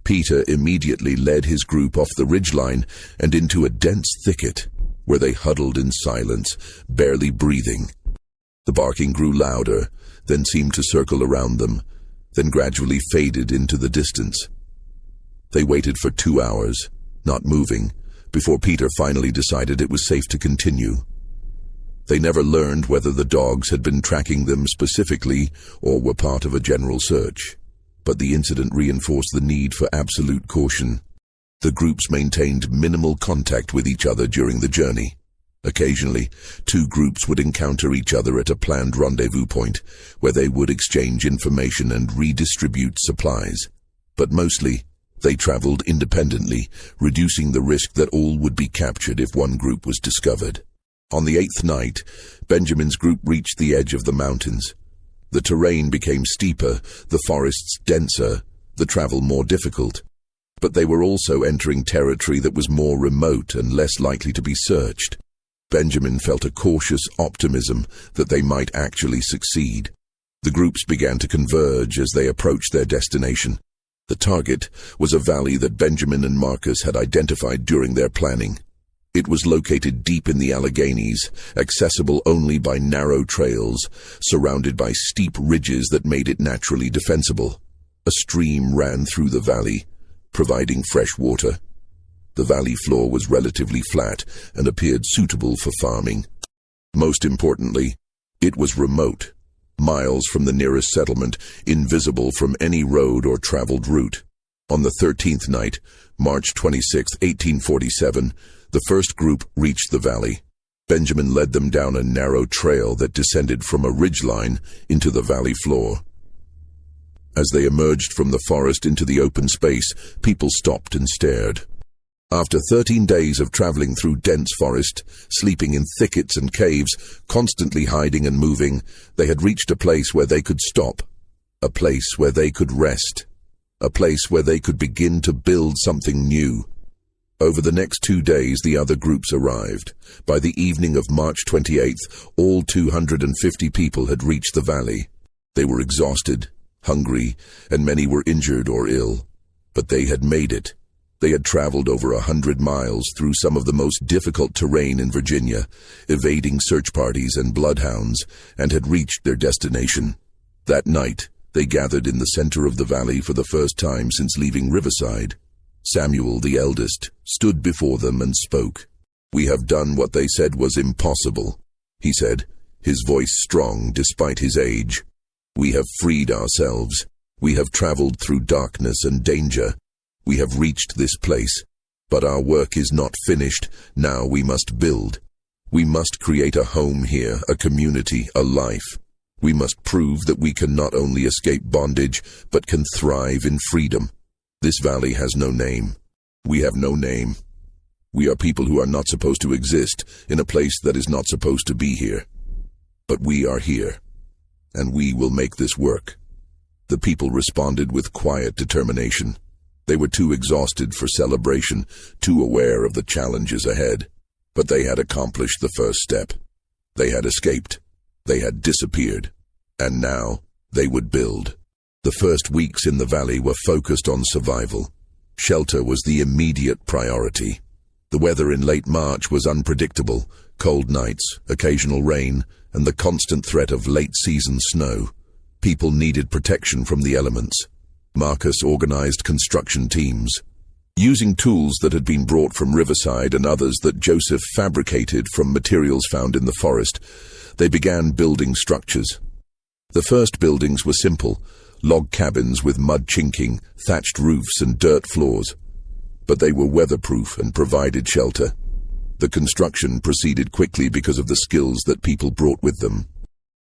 Peter immediately led his group off the ridgeline and into a dense thicket, where they huddled in silence, barely breathing. The barking grew louder, then seemed to circle around them, then gradually faded into the distance. They waited for 2 hours, not moving, before Peter finally decided it was safe to continue. They never learned whether the dogs had been tracking them specifically or were part of a general search, but the incident reinforced the need for absolute caution. The groups maintained minimal contact with each other during the journey. Occasionally, 2 groups would encounter each other at a planned rendezvous point, where they would exchange information and redistribute supplies. But mostly, they traveled independently, reducing the risk that all would be captured if one group was discovered. On the 8th night, Benjamin's group reached the edge of the mountains. The terrain became steeper, the forests denser, the travel more difficult. But they were also entering territory that was more remote and less likely to be searched. Benjamin felt a cautious optimism that they might actually succeed. The groups began to converge as they approached their destination. The target was a valley that Benjamin and Marcus had identified during their planning. It was located deep in the Alleghenies, accessible only by narrow trails, surrounded by steep ridges that made it naturally defensible. A stream ran through the valley, providing fresh water. The valley floor was relatively flat and appeared suitable for farming. Most importantly, it was remote, miles from the nearest settlement, invisible from any road or traveled route. On the 13th night, March 26, 1847, the first group reached the valley. Benjamin led them down a narrow trail that descended from a ridgeline into the valley floor. As they emerged from the forest into the open space, people stopped and stared. After 13 days of traveling through dense forest, sleeping in thickets and caves, constantly hiding and moving, they had reached a place where they could stop, a place where they could rest, a place where they could begin to build something new. Over the next 2 days, the other groups arrived. By the evening of March 28th, all 250 people had reached the valley. They were exhausted, hungry, and many were injured or ill. But they had made it. They had traveled over 100 miles through some of the most difficult terrain in Virginia, evading search parties and bloodhounds, and had reached their destination. That night, they gathered in the center of the valley for the first time since leaving Riverside. Samuel, the eldest, stood before them and spoke. "We have done what they said was impossible," he said, his voice strong despite his age. "We have freed ourselves. We have traveled through darkness and danger. We have reached this place. But our work is not finished. Now we must build. We must create a home here, a community, a life. We must prove that we can not only escape bondage, but can thrive in freedom. This valley has no name. We have no name. We are people who are not supposed to exist in a place that is not supposed to be here. But we are here, and we will make this work." The people responded with quiet determination. They were too exhausted for celebration, too aware of the challenges ahead. But they had accomplished the first step. They had escaped. They had disappeared. And now they would build. The first weeks in the valley were focused on survival. Shelter was the immediate priority. The weather in late March was unpredictable: cold nights, occasional rain, and the constant threat of late-season snow. People needed protection from the elements. Marcus organized construction teams. Using tools that had been brought from Riverside and others that Joseph fabricated from materials found in the forest, they began building structures. The first buildings were simple: log cabins with mud chinking, thatched roofs and dirt floors. But they were weatherproof and provided shelter. The construction proceeded quickly because of the skills that people brought with them.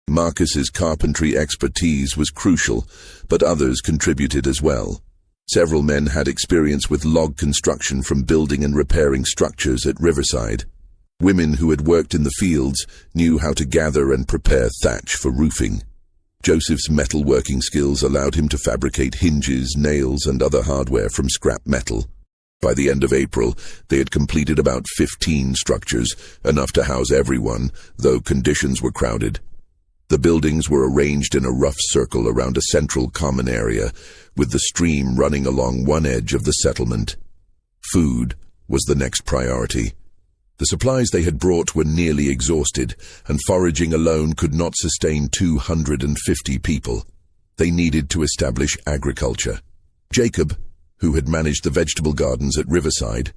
Marcus's carpentry expertise was crucial, but others contributed as well. Several men had experience with log construction from building and repairing structures at Riverside. Women who had worked in the fields knew how to gather and prepare thatch for roofing. Joseph's metalworking skills allowed him to fabricate hinges, nails, and other hardware from scrap metal. By the end of April, they had completed about 15 structures, enough to house everyone, though conditions were crowded. The buildings were arranged in a rough circle around a central common area, with the stream running along one edge of the settlement. Food was the next priority. The supplies they had brought were nearly exhausted, and foraging alone could not sustain 250 people. They needed to establish agriculture. Jacob, who had managed the vegetable gardens at Riverside,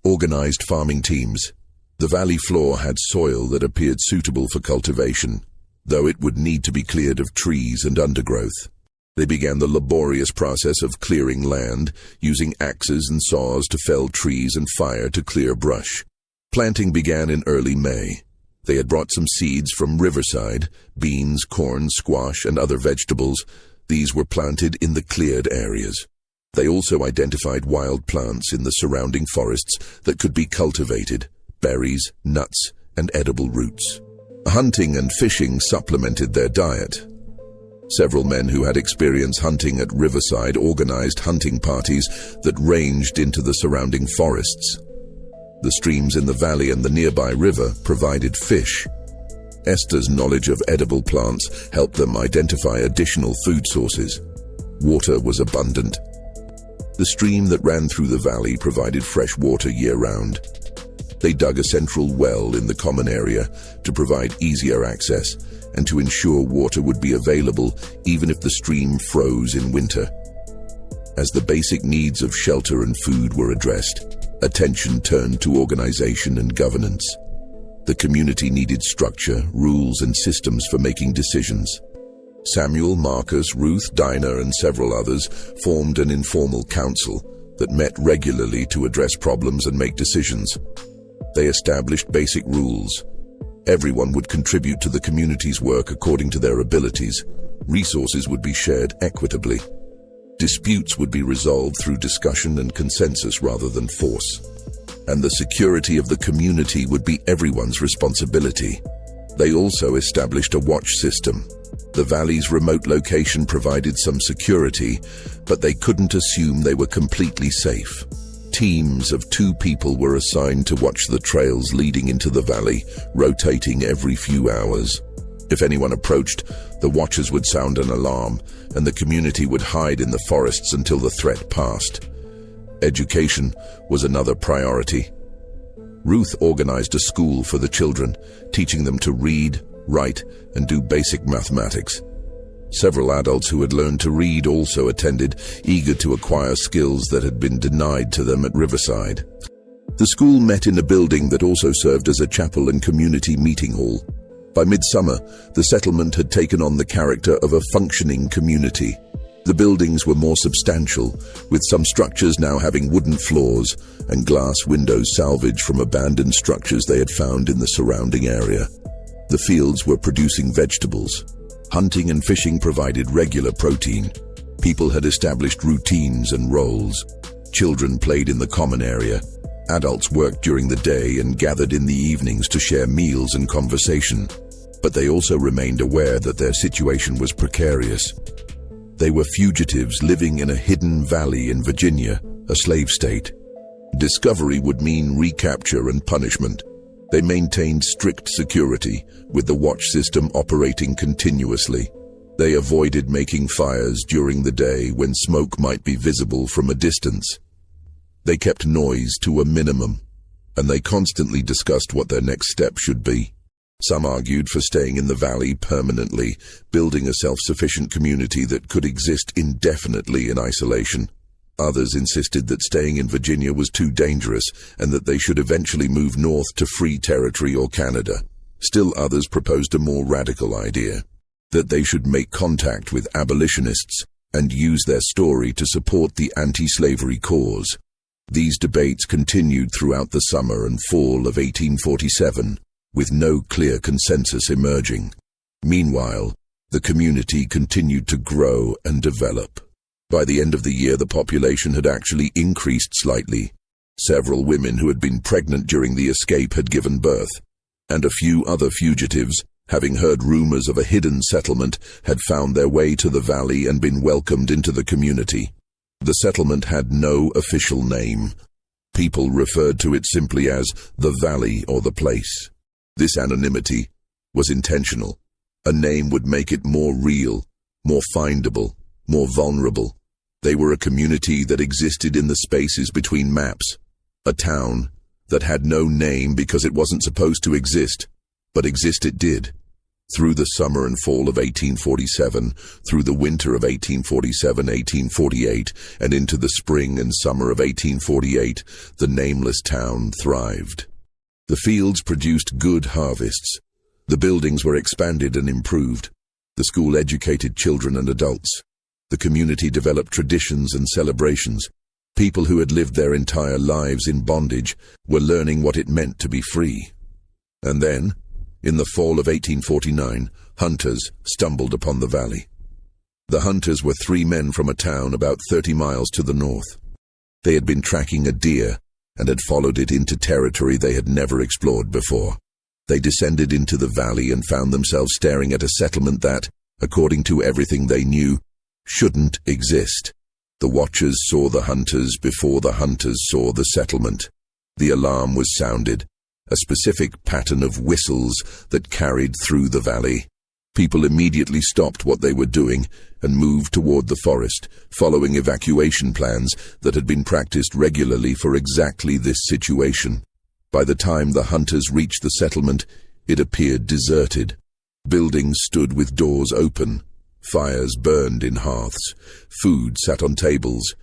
organized farming teams. The valley floor had soil that appeared suitable for cultivation, though it would need to be cleared of trees and undergrowth. They began the laborious process of clearing land, using axes and saws to fell trees and fire to clear brush. Planting began in early May. They had brought some seeds from Riverside, beans, corn, squash, and other vegetables. These were planted in the cleared areas. They also identified wild plants in the surrounding forests that could be cultivated, berries, nuts, and edible roots. Hunting and fishing supplemented their diet. Several men who had experience hunting at Riverside organized hunting parties that ranged into the surrounding forests. The streams in the valley and the nearby river provided fish. Esther's knowledge of edible plants helped them identify additional food sources. Water was abundant. The stream that ran through the valley provided fresh water year-round. They dug a central well in the common area to provide easier access and to ensure water would be available even if the stream froze in winter. As the basic needs of shelter and food were addressed, attention turned to organization and governance. The community needed structure, rules, and systems for making decisions. Samuel, Marcus, Ruth, Dinah, and several others formed an informal council that met regularly to address problems and make decisions. They established basic rules. Everyone would contribute to the community's work according to their abilities. Resources would be shared equitably. Disputes would be resolved through discussion and consensus rather than force. And the security of the community would be everyone's responsibility. They also established a watch system. The valley's remote location provided some security, but they couldn't assume they were completely safe. Teams of 2 people were assigned to watch the trails leading into the valley, rotating every few hours. If anyone approached, the watchers would sound an alarm, and the community would hide in the forests until the threat passed. Education was another priority. Ruth organized a school for the children, teaching them to read, write, and do basic mathematics. Several adults who had learned to read also attended, eager to acquire skills that had been denied to them at Riverside. The school met in a building that also served as a chapel and community meeting hall. By midsummer, the settlement had taken on the character of a functioning community. The buildings were more substantial, with some structures now having wooden floors and glass windows salvaged from abandoned structures they had found in the surrounding area. The fields were producing vegetables. Hunting and fishing provided regular protein. People had established routines and roles. Children played in the common area. Adults worked during the day and gathered in the evenings to share meals and conversation. But they also remained aware that their situation was precarious. They were fugitives living in a hidden valley in Virginia, a slave state. Discovery would mean recapture and punishment. They maintained strict security, with the watch system operating continuously. They avoided making fires during the day when smoke might be visible from a distance. They kept noise to a minimum, and they constantly discussed what their next step should be. Some argued for staying in the valley permanently, building a self-sufficient community that could exist indefinitely in isolation. Others insisted that staying in Virginia was too dangerous and that they should eventually move north to free territory or Canada. Still others proposed a more radical idea, that they should make contact with abolitionists and use their story to support the anti-slavery cause. These debates continued throughout the summer and fall of 1847, with no clear consensus emerging. Meanwhile, the community continued to grow and develop. By the end of the year, the population had actually increased slightly. Several women who had been pregnant during the escape had given birth, and a few other fugitives, having heard rumors of a hidden settlement, had found their way to the valley and been welcomed into the community. The settlement had no official name. People referred to it simply as the valley or the place. This anonymity was intentional. A name would make it more real, more findable, more vulnerable. They were a community that existed in the spaces between maps, a town that had no name because it wasn't supposed to exist, but exist it did. Through the summer and fall of 1847, through the winter of 1847-1848, and into the spring and summer of 1848, the nameless town thrived. The fields produced good harvests. The buildings were expanded and improved. The school educated children and adults. The community developed traditions and celebrations. People who had lived their entire lives in bondage were learning what it meant to be free. And then, in the fall of 1849, hunters stumbled upon the valley. The hunters were 3 men from a town about 30 miles to the north. They had been tracking a deer and had followed it into territory they had never explored before. They descended into the valley and found themselves staring at a settlement that, according to everything they knew, shouldn't exist. The watchers saw the hunters before the hunters saw the settlement. The alarm was sounded, a specific pattern of whistles that carried through the valley. People immediately stopped what they were doing and moved toward the forest, following evacuation plans that had been practiced regularly for exactly this situation. By the time the hunters reached the settlement, it appeared deserted. Buildings stood with doors open. Fires burned in hearths. Food sat on tables.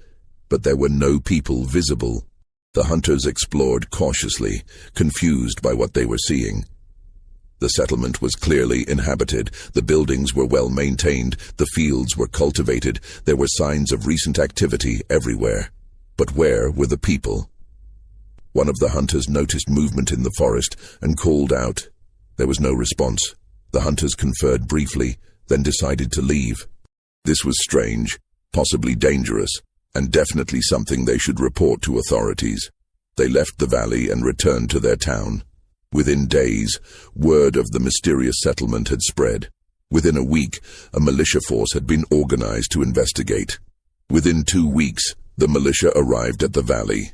But there were no people visible. The hunters explored cautiously, confused by what they were seeing. The settlement was clearly inhabited. The buildings were well maintained. The fields were cultivated. There were signs of recent activity everywhere. But where were the people? One of the hunters noticed movement in the forest and called out. There was no response. The hunters conferred briefly, then decided to leave. This was strange, possibly dangerous, and definitely something they should report to authorities. They left the valley and returned to their town. Within days, word of the mysterious settlement had spread. Within a week, a militia force had been organized to investigate. Within 2 weeks, the militia arrived at the valley.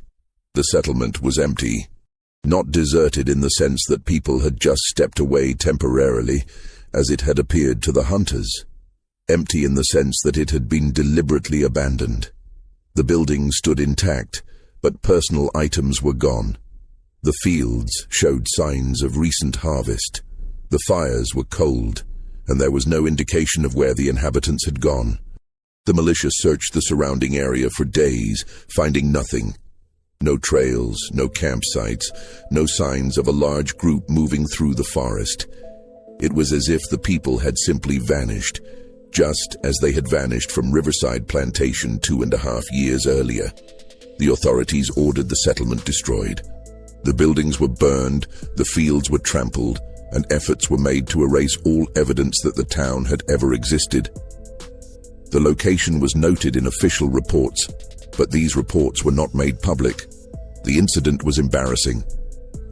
The settlement was empty, not deserted in the sense that people had just stepped away temporarily, as it had appeared to the hunters. Empty in the sense that it had been deliberately abandoned. The buildings stood intact, but personal items were gone. The fields showed signs of recent harvest. The fires were cold, and there was no indication of where the inhabitants had gone. The militia searched the surrounding area for days, finding nothing. No trails, no campsites, no signs of a large group moving through the forest. It was as if the people had simply vanished, just as they had vanished from Riverside Plantation 2.5 years earlier. The authorities ordered the settlement destroyed. The buildings were burned, the fields were trampled, and efforts were made to erase all evidence that the town had ever existed. The location was noted in official reports, but these reports were not made public. The incident was embarrassing.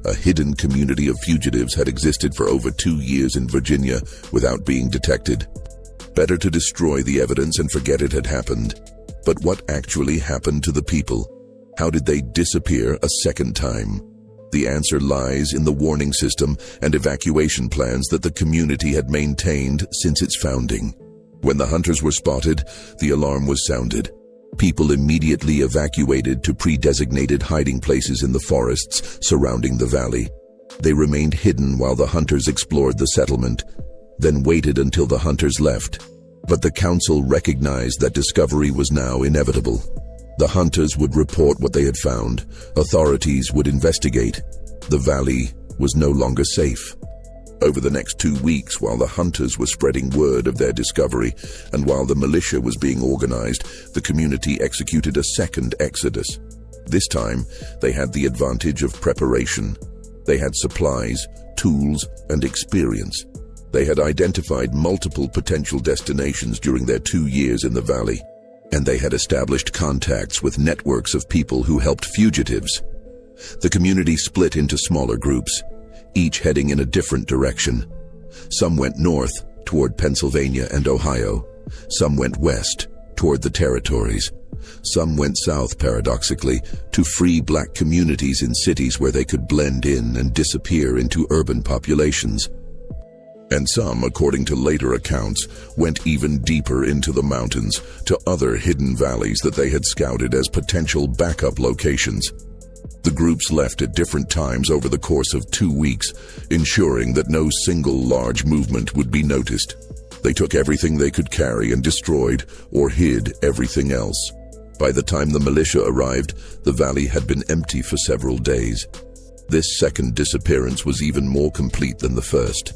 A hidden community of fugitives had existed for over 2 years in Virginia without being detected. Better to destroy the evidence and forget it had happened. But what actually happened to the people? How did they disappear a second time? The answer lies in the warning system and evacuation plans that the community had maintained since its founding. When the hunters were spotted, the alarm was sounded. People immediately evacuated to pre-designated hiding places in the forests surrounding the valley. They remained hidden while the hunters explored the settlement, then waited until the hunters left. But the council recognized that discovery was now inevitable. The hunters would report what they had found. Authorities would investigate. The valley was no longer safe. Over the next 2 weeks, while the hunters were spreading word of their discovery, and while the militia was being organized, the community executed a second exodus. This time, they had the advantage of preparation. They had supplies, tools, and experience. They had identified multiple potential destinations during their 2 years in the valley, and they had established contacts with networks of people who helped fugitives. The community split into smaller groups, each heading in a different direction. Some went north, toward Pennsylvania and Ohio. Some went west, toward the territories. Some went south, paradoxically, to free black communities in cities where they could blend in and disappear into urban populations. And some, according to later accounts, went even deeper into the mountains, to other hidden valleys that they had scouted as potential backup locations. The groups left at different times over the course of 2 weeks, ensuring that no single large movement would be noticed. They took everything they could carry and destroyed or hid everything else. By the time the militia arrived, the valley had been empty for several days. This second disappearance was even more complete than the first.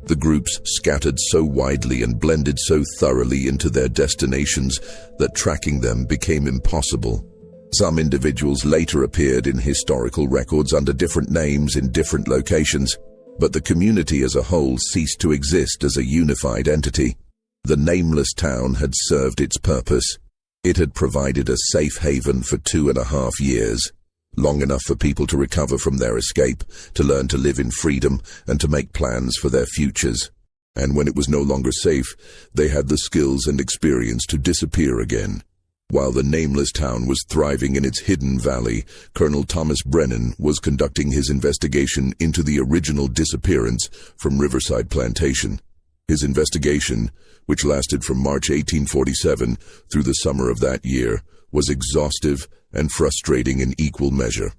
The groups scattered so widely and blended so thoroughly into their destinations that tracking them became impossible. Some individuals later appeared in historical records under different names in different locations, but the community as a whole ceased to exist as a unified entity. The nameless town had served its purpose. It had provided a safe haven for 2.5 years, long enough for people to recover from their escape, to learn to live in freedom, and to make plans for their futures. And when it was no longer safe, they had the skills and experience to disappear again. While the nameless town was thriving in its hidden valley, Colonel Thomas Brennan was conducting his investigation into the original disappearance from Riverside Plantation. His investigation, which lasted from March 1847 through the summer of that year, was exhaustive and frustrating in equal measure.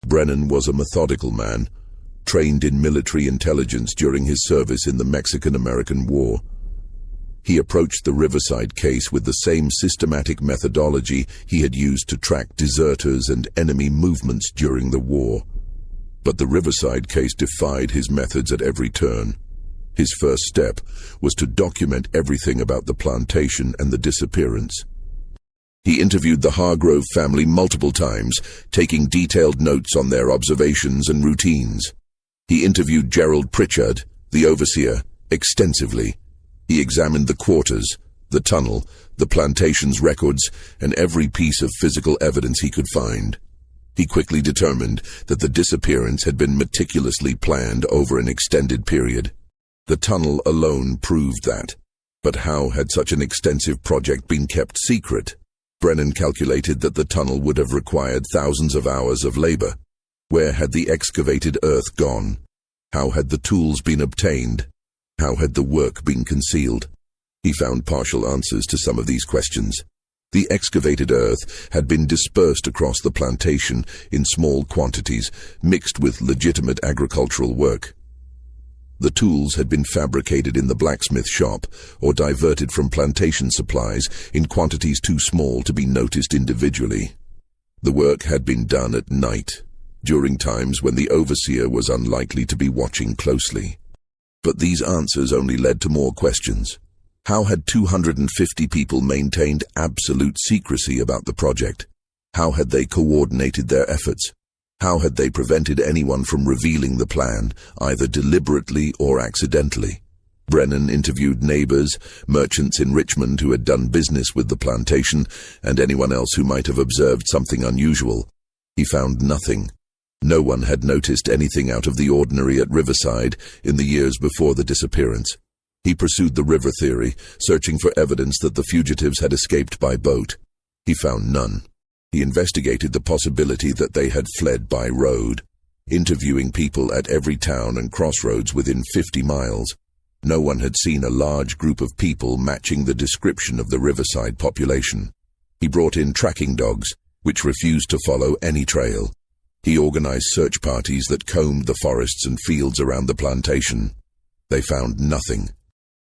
Brennan was a methodical man, trained in military intelligence during his service in the Mexican-American War. He approached the Riverside case with the same systematic methodology he had used to track deserters and enemy movements during the war. But the Riverside case defied his methods at every turn. His first step was to document everything about the plantation and the disappearance. He interviewed the Hargrove family multiple times, taking detailed notes on their observations and routines. He interviewed Gerald Pritchard, the overseer, extensively. He examined the quarters, the tunnel, the plantation's records, and every piece of physical evidence he could find. He quickly determined that the disappearance had been meticulously planned over an extended period. The tunnel alone proved that. But how had such an extensive project been kept secret? Brennan calculated that the tunnel would have required thousands of hours of labor. Where had the excavated earth gone? How had the tools been obtained? How had the work been concealed? He found partial answers to some of these questions. The excavated earth had been dispersed across the plantation in small quantities, mixed with legitimate agricultural work. The tools had been fabricated in the blacksmith shop or diverted from plantation supplies in quantities too small to be noticed individually. The work had been done at night, during times when the overseer was unlikely to be watching closely. But these answers only led to more questions. How had 250 people maintained absolute secrecy about the project? How had they coordinated their efforts? How had they prevented anyone from revealing the plan, either deliberately or accidentally? Brennan interviewed neighbors, merchants in Richmond who had done business with the plantation, and anyone else who might have observed something unusual. He found nothing. No one had noticed anything out of the ordinary at Riverside in the years before the disappearance. He pursued the river theory, searching for evidence that the fugitives had escaped by boat. He found none. He investigated the possibility that they had fled by road, interviewing people at every town and crossroads within 50 miles. No one had seen a large group of people matching the description of the Riverside population. He brought in tracking dogs, which refused to follow any trail. He organized search parties that combed the forests and fields around the plantation. They found nothing.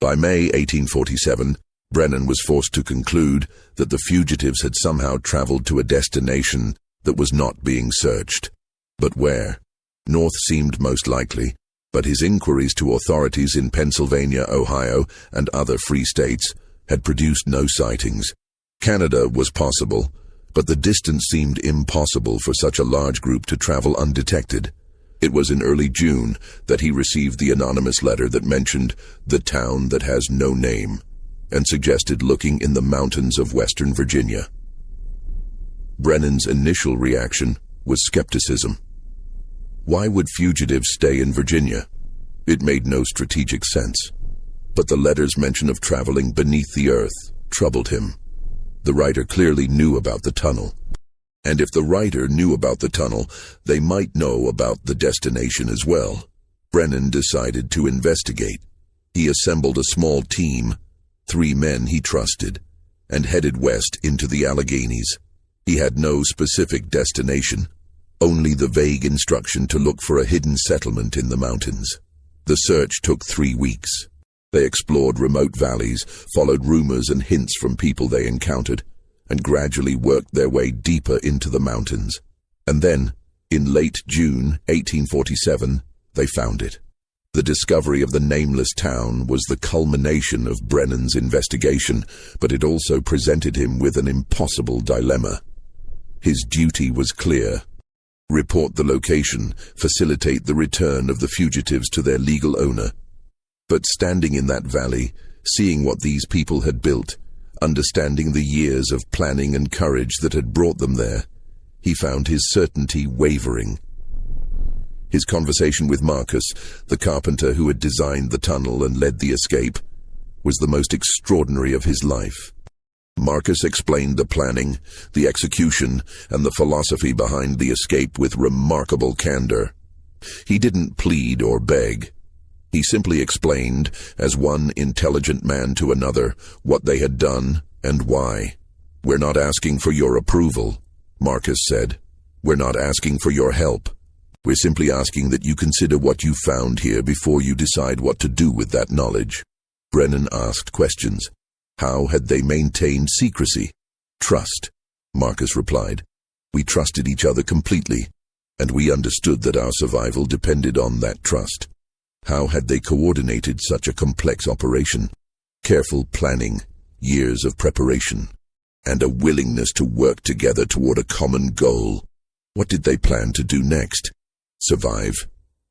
By May 1847, Brennan was forced to conclude that the fugitives had somehow traveled to a destination that was not being searched. But where? North seemed most likely, but his inquiries to authorities in Pennsylvania, Ohio, and other free states had produced no sightings. Canada was possible, but the distance seemed impossible for such a large group to travel undetected. It was in early June that he received the anonymous letter that mentioned the town that has no name and suggested looking in the mountains of Western Virginia. Brennan's initial reaction was skepticism. Why would fugitives stay in Virginia? It made no strategic sense. But the letter's mention of traveling beneath the earth troubled him. The writer clearly knew about the tunnel. And if the writer knew about the tunnel, they might know about the destination as well. Brennan decided to investigate. He assembled a small team, 3 men he trusted, and headed west into the Alleghenies. He had no specific destination, only the vague instruction to look for a hidden settlement in the mountains. The search took 3 weeks. They explored remote valleys, followed rumors and hints from people they encountered, and gradually worked their way deeper into the mountains. And then, in late June 1847, they found it. The discovery of the nameless town was the culmination of Brennan's investigation, but it also presented him with an impossible dilemma. His duty was clear. Report the location, facilitate the return of the fugitives to their legal owner. But standing in that valley, seeing what these people had built, understanding the years of planning and courage that had brought them there, he found his certainty wavering. His conversation with Marcus, the carpenter who had designed the tunnel and led the escape, was the most extraordinary of his life. Marcus explained the planning, the execution, and the philosophy behind the escape with remarkable candor. He didn't plead or beg. He simply explained, as one intelligent man to another, what they had done and why. "We're not asking for your approval," Marcus said. "We're not asking for your help. We're simply asking that you consider what you found here before you decide what to do with that knowledge." Brennan asked questions. How had they maintained secrecy? "Trust," Marcus replied. "We trusted each other completely, and we understood that our survival depended on that trust." How had they coordinated such a complex operation? Careful planning, years of preparation, and a willingness to work together toward a common goal. What did they plan to do next? Survive,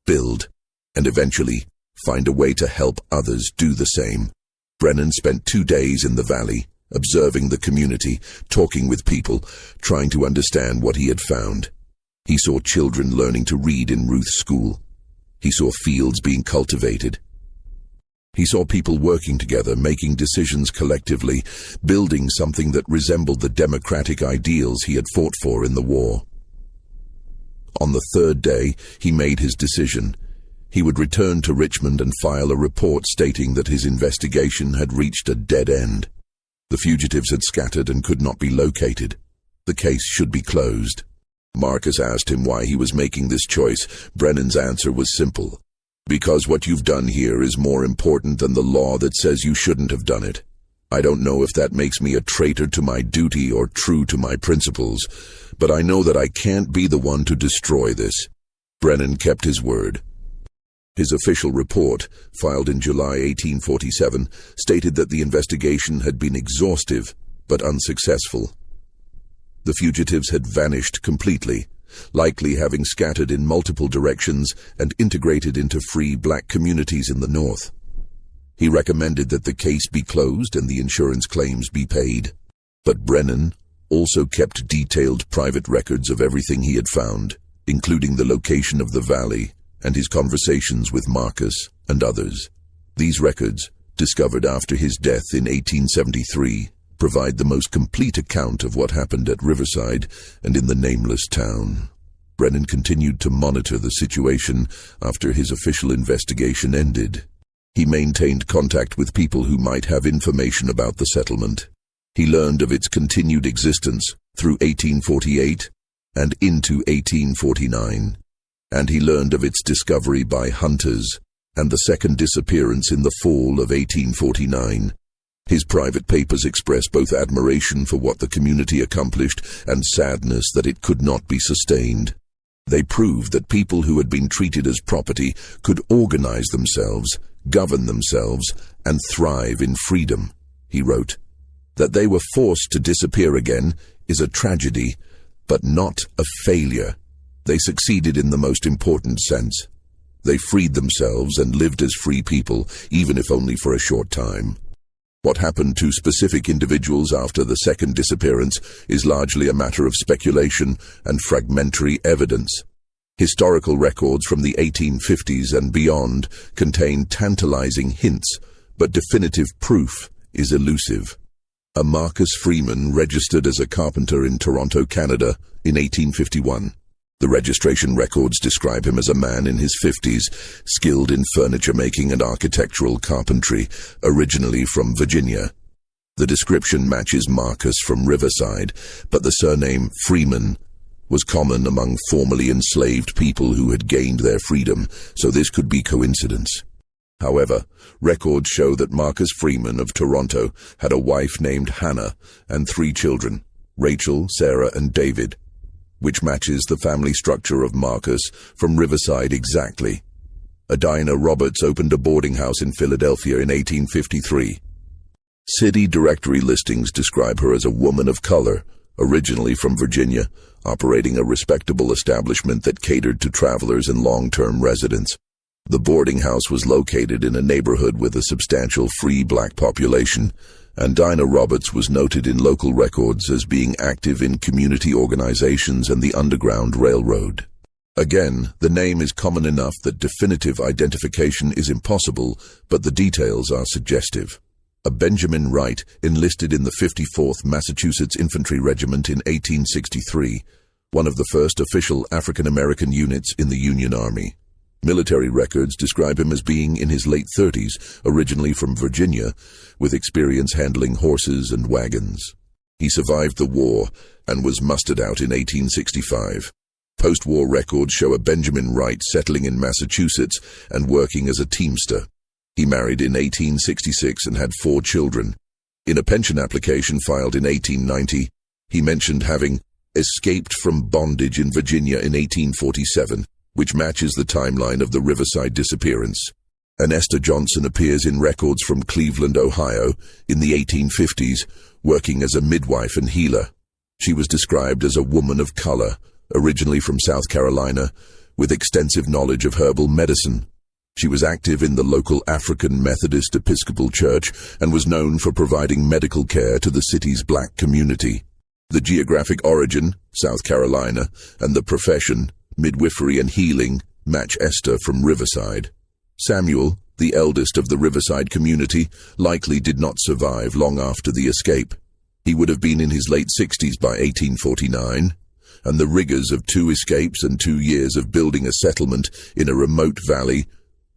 build, and eventually find a way to help others do the same. Brennan spent 2 days in the valley, observing the community, talking with people, trying to understand what he had found. He saw children learning to read in Ruth's school. He saw fields being cultivated. He saw people working together, making decisions collectively, building something that resembled the democratic ideals he had fought for in the war. On the 3rd day, he made his decision. He would return to Richmond and file a report stating that his investigation had reached a dead end. The fugitives had scattered and could not be located. The case should be closed. Marcus asked him why he was making this choice. Brennan's answer was simple. "Because what you've done here is more important than the law that says you shouldn't have done it. I don't know if that makes me a traitor to my duty or true to my principles, but I know that I can't be the one to destroy this." Brennan kept his word. His official report, filed in July 1847, stated that the investigation had been exhaustive but unsuccessful. The fugitives had vanished completely, likely having scattered in multiple directions and integrated into free black communities in the north. He recommended that the case be closed and the insurance claims be paid. But Brennan also kept detailed private records of everything he had found, including the location of the valley and his conversations with Marcus and others. These records, discovered after his death in 1873, provide the most complete account of what happened at Riverside and in the nameless town. Brennan continued to monitor the situation after his official investigation ended. He maintained contact with people who might have information about the settlement. He learned of its continued existence through 1848 and into 1849, and he learned of its discovery by hunters and the second disappearance in the fall of 1849. His private papers express both admiration for what the community accomplished and sadness that it could not be sustained. They proved that people who had been treated as property could organize themselves, govern themselves, and thrive in freedom. He wrote, "That they were forced to disappear again is a tragedy, but not a failure. They succeeded in the most important sense. They freed themselves and lived as free people, even if only for a short time. What happened to specific individuals after the second disappearance is largely a matter of speculation and fragmentary evidence. Historical records from the 1850s and beyond contain tantalizing hints, but definitive proof is elusive. A Marcus Freeman registered as a carpenter in Toronto, Canada, in 1851. The registration records describe him as a man in his 50s, skilled in furniture making and architectural carpentry, originally from Virginia. The description matches Marcus from Riverside, but the surname Freeman was common among formerly enslaved people who had gained their freedom, so this could be coincidence. However, records show that Marcus Freeman of Toronto had a wife named Hannah and 3 children, Rachel, Sarah, and David, which matches the family structure of Marcus from Riverside exactly. Adina Roberts opened a boarding house in Philadelphia in 1853. City directory listings describe her as a woman of color, originally from Virginia, operating a respectable establishment that catered to travelers and long-term residents. The boarding house was located in a neighborhood with a substantial free black population, and Dinah Roberts was noted in local records as being active in community organizations and the Underground Railroad. Again, the name is common enough that definitive identification is impossible, but the details are suggestive. A Benjamin Wright enlisted in the 54th Massachusetts Infantry Regiment in 1863, one of the first official African-American units in the Union Army. Military records describe him as being in his late 30s, originally from Virginia, with experience handling horses and wagons. He survived the war and was mustered out in 1865. Post-war records show a Benjamin Wright settling in Massachusetts and working as a teamster. He married in 1866 and had 4 children. In a pension application filed in 1890, he mentioned having escaped from bondage in Virginia in 1847, which matches the timeline of the Riverside disappearance. An Esther Johnson appears in records from Cleveland, Ohio, in the 1850s, working as a midwife and healer. She was described as a woman of color, originally from South Carolina, with extensive knowledge of herbal medicine. She was active in the local African Methodist Episcopal Church and was known for providing medical care to the city's black community. The geographic origin, South Carolina, and the profession, midwifery and healing, match Esther from Riverside. Samuel, the eldest of the Riverside community, likely did not survive long after the escape. He would have been in his late 60s by 1849, and the rigors of 2 escapes and 2 years of building a settlement in a remote valley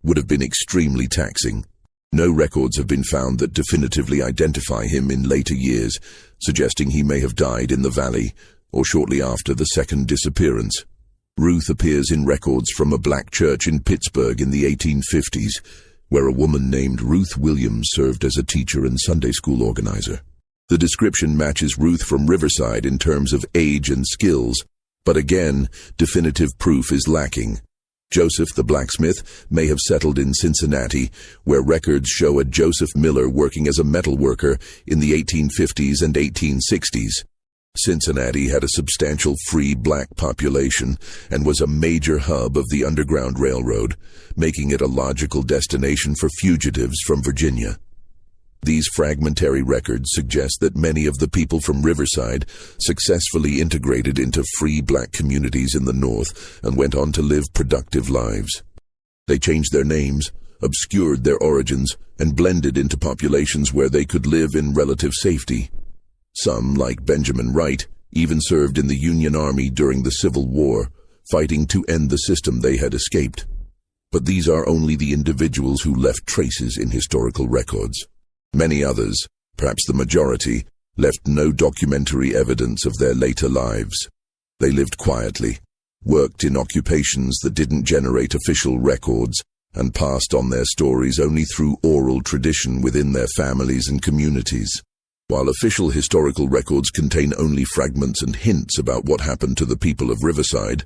would have been extremely taxing. No records have been found that definitively identify him in later years, suggesting he may have died in the valley or shortly after the second disappearance. Ruth appears in records from a black church in Pittsburgh in the 1850s, where a woman named Ruth Williams served as a teacher and Sunday school organizer. The description matches Ruth from Riverside in terms of age and skills, but again, definitive proof is lacking. Joseph the blacksmith may have settled in Cincinnati, where records show a Joseph Miller working as a metal worker in the 1850s and 1860s. Cincinnati had a substantial free black population and was a major hub of the Underground Railroad, making it a logical destination for fugitives from Virginia. These fragmentary records suggest that many of the people from Riverside successfully integrated into free black communities in the North and went on to live productive lives. They changed their names, obscured their origins, and blended into populations where they could live in relative safety. Some, like Benjamin Wright, even served in the Union Army during the Civil War, fighting to end the system they had escaped. But these are only the individuals who left traces in historical records. Many others, perhaps the majority, left no documentary evidence of their later lives. They lived quietly, worked in occupations that didn't generate official records, and passed on their stories only through oral tradition within their families and communities. While official historical records contain only fragments and hints about what happened to the people of Riverside,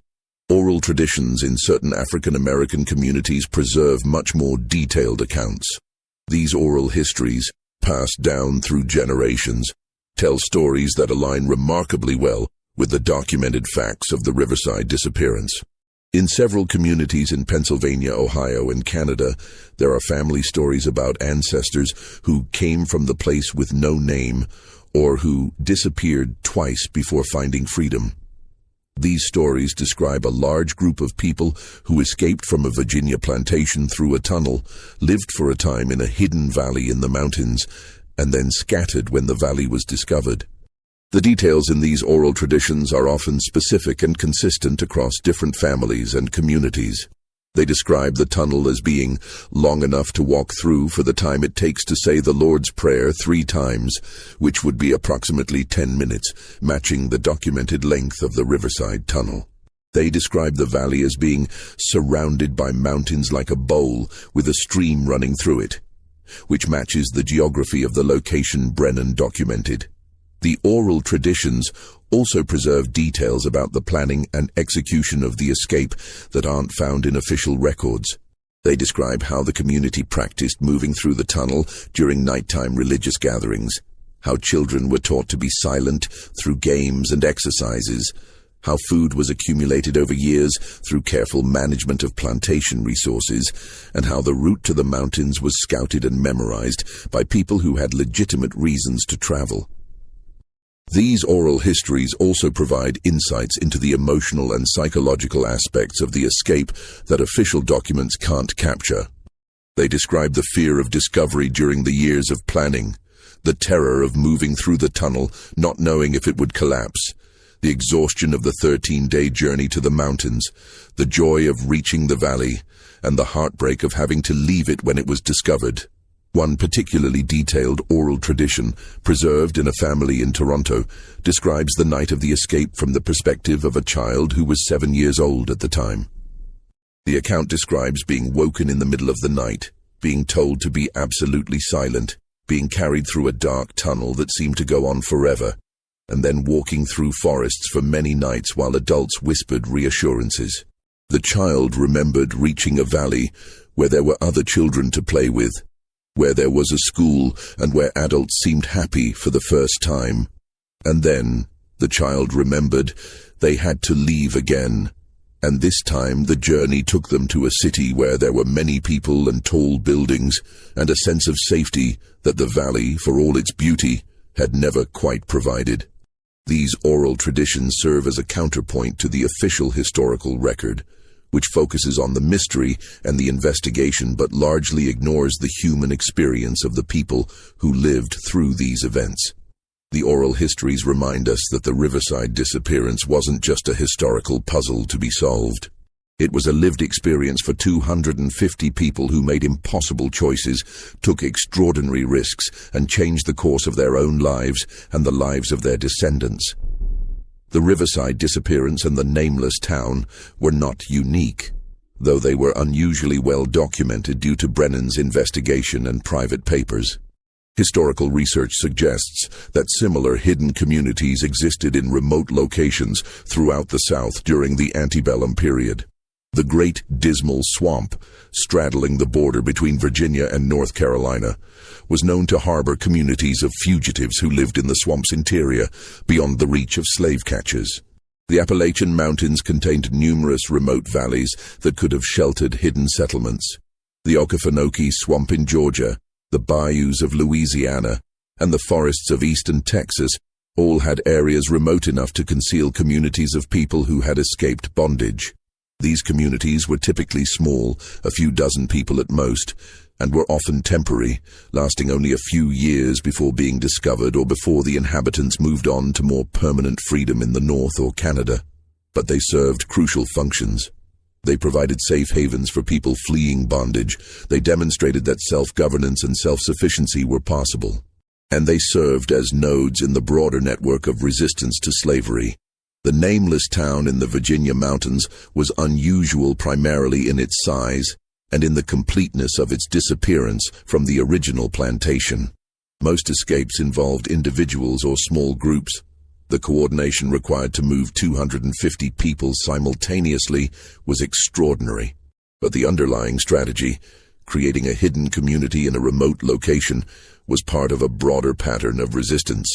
oral traditions in certain African American communities preserve much more detailed accounts. These oral histories, passed down through generations, tell stories that align remarkably well with the documented facts of the Riverside disappearance. In several communities in Pennsylvania, Ohio, and Canada, there are family stories about ancestors who came from the place with no name or who disappeared twice before finding freedom. These stories describe a large group of people who escaped from a Virginia plantation through a tunnel, lived for a time in a hidden valley in the mountains, and then scattered when the valley was discovered. The details in these oral traditions are often specific and consistent across different families and communities. They describe the tunnel as being long enough to walk through for the time it takes to say the Lord's Prayer 3 times, which would be approximately 10 minutes, matching the documented length of the Riverside Tunnel. They describe the valley as being surrounded by mountains like a bowl with a stream running through it, which matches the geography of the location Brennan documented. The oral traditions also preserve details about the planning and execution of the escape that aren't found in official records. They describe how the community practiced moving through the tunnel during nighttime religious gatherings, how children were taught to be silent through games and exercises, how food was accumulated over years through careful management of plantation resources, and how the route to the mountains was scouted and memorized by people who had legitimate reasons to travel. These oral histories also provide insights into the emotional and psychological aspects of the escape that official documents can't capture. They describe the fear of discovery during the years of planning, the terror of moving through the tunnel not knowing if it would collapse, the exhaustion of the 13-day journey to the mountains, the joy of reaching the valley, and the heartbreak of having to leave it when it was discovered. One particularly detailed oral tradition, preserved in a family in Toronto, describes the night of the escape from the perspective of a child who was 7 years old at the time. The account describes being woken in the middle of the night, being told to be absolutely silent, being carried through a dark tunnel that seemed to go on forever, and then walking through forests for many nights while adults whispered reassurances. The child remembered reaching a valley where there were other children to play with, where there was a school and where adults seemed happy for the first time. And then, the child remembered, they had to leave again. And this time the journey took them to a city where there were many people and tall buildings, and a sense of safety that the valley, for all its beauty, had never quite provided. These oral traditions serve as a counterpoint to the official historical record, which focuses on the mystery and the investigation but largely ignores the human experience of the people who lived through these events. The oral histories remind us that the Riverside disappearance wasn't just a historical puzzle to be solved. It was a lived experience for 250 people who made impossible choices, took extraordinary risks, and changed the course of their own lives and the lives of their descendants. The Riverside disappearance and the nameless town were not unique, though they were unusually well documented due to Brennan's investigation and private papers. Historical research suggests that similar hidden communities existed in remote locations throughout the South during the antebellum period. The Great Dismal Swamp, straddling the border between Virginia and North Carolina, was known to harbor communities of fugitives who lived in the swamp's interior, beyond the reach of slave catchers. The Appalachian Mountains contained numerous remote valleys that could have sheltered hidden settlements. The Okefenokee Swamp in Georgia, the bayous of Louisiana, and the forests of eastern Texas all had areas remote enough to conceal communities of people who had escaped bondage. These communities were typically small, a few dozen people at most, and were often temporary, lasting only a few years before being discovered or before the inhabitants moved on to more permanent freedom in the North or Canada. But they served crucial functions. They provided safe havens for people fleeing bondage. They demonstrated that self-governance and self-sufficiency were possible. And they served as nodes in the broader network of resistance to slavery. The nameless town in the Virginia mountains was unusual primarily in its size and in the completeness of its disappearance from the original plantation. Most escapes involved individuals or small groups. The coordination required to move 250 people simultaneously was extraordinary. But the underlying strategy, creating a hidden community in a remote location, was part of a broader pattern of resistance.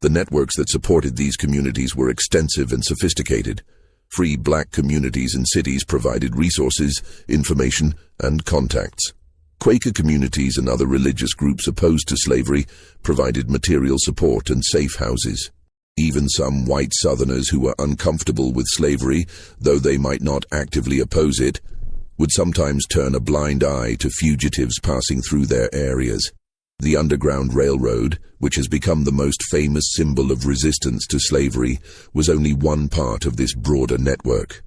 The networks that supported these communities were extensive and sophisticated. Free black communities in cities provided resources, information, and contacts. Quaker communities and other religious groups opposed to slavery provided material support and safe houses. Even some white Southerners who were uncomfortable with slavery, though they might not actively oppose it, would sometimes turn a blind eye to fugitives passing through their areas. The Underground Railroad, which has become the most famous symbol of resistance to slavery, was only one part of this broader network.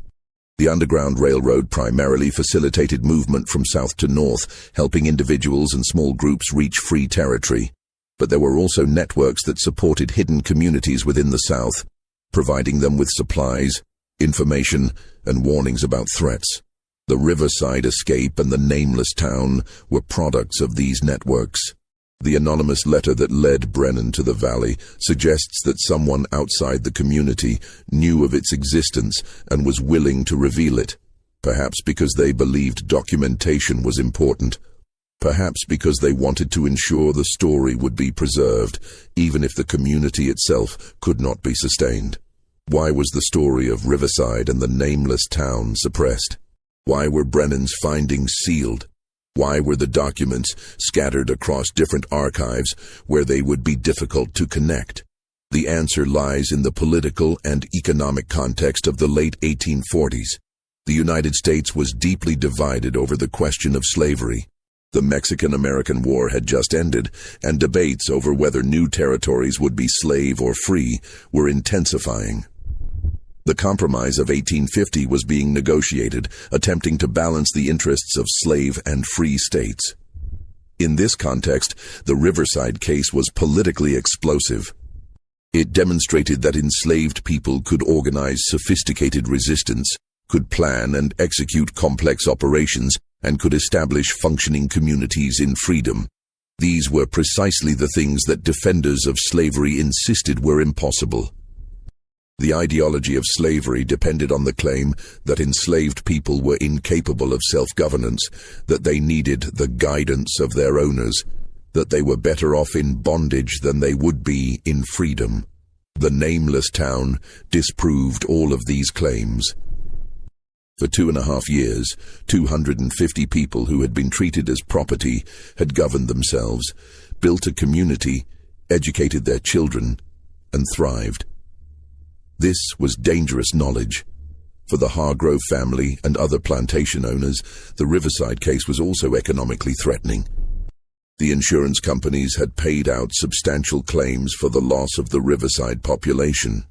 The Underground Railroad primarily facilitated movement from south to north, helping individuals and small groups reach free territory. But there were also networks that supported hidden communities within the South, providing them with supplies, information, and warnings about threats. The Riverside Escape and the Nameless Town were products of these networks. The anonymous letter that led Brennan to the valley suggests that someone outside the community knew of its existence and was willing to reveal it, perhaps because they believed documentation was important. Perhaps because they wanted to ensure the story would be preserved, even if the community itself could not be sustained. Why was the story of Riverside and the Nameless Town suppressed? Why were Brennan's findings sealed? Why were the documents scattered across different archives where they would be difficult to connect? The answer lies in the political and economic context of the late 1840s. The United States was deeply divided over the question of slavery. The Mexican-American War had just ended, and debates over whether new territories would be slave or free were intensifying. The Compromise of 1850 was being negotiated, attempting to balance the interests of slave and free states. In this context, the Riverside case was politically explosive. It demonstrated that enslaved people could organize sophisticated resistance, could plan and execute complex operations, and could establish functioning communities in freedom. These were precisely the things that defenders of slavery insisted were impossible. The ideology of slavery depended on the claim that enslaved people were incapable of self-governance, that they needed the guidance of their owners, that they were better off in bondage than they would be in freedom. The Nameless Town disproved all of these claims. For 2.5 years, 250 people who had been treated as property had governed themselves, built a community, educated their children, and thrived. This was dangerous knowledge. For the Hargrove family and other plantation owners, the Riverside case was also economically threatening. The insurance companies had paid out substantial claims for the loss of the Riverside population.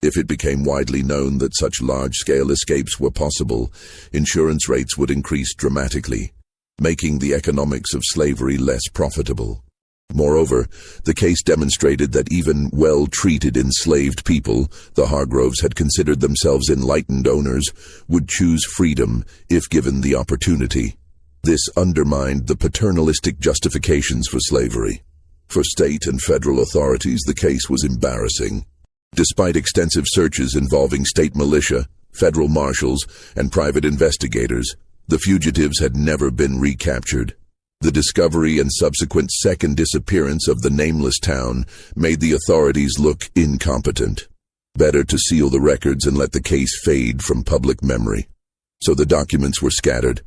If it became widely known that such large-scale escapes were possible, insurance rates would increase dramatically, making the economics of slavery less profitable. Moreover, the case demonstrated that even well-treated enslaved people, the Hargroves had considered themselves enlightened owners, would choose freedom if given the opportunity. This undermined the paternalistic justifications for slavery. For state and federal authorities, the case was embarrassing. Despite extensive searches involving state militia, federal marshals, and private investigators, the fugitives had never been recaptured. The discovery and subsequent second disappearance of the Nameless Town made the authorities look incompetent. Better to seal the records and let the case fade from public memory. So the documents were scattered.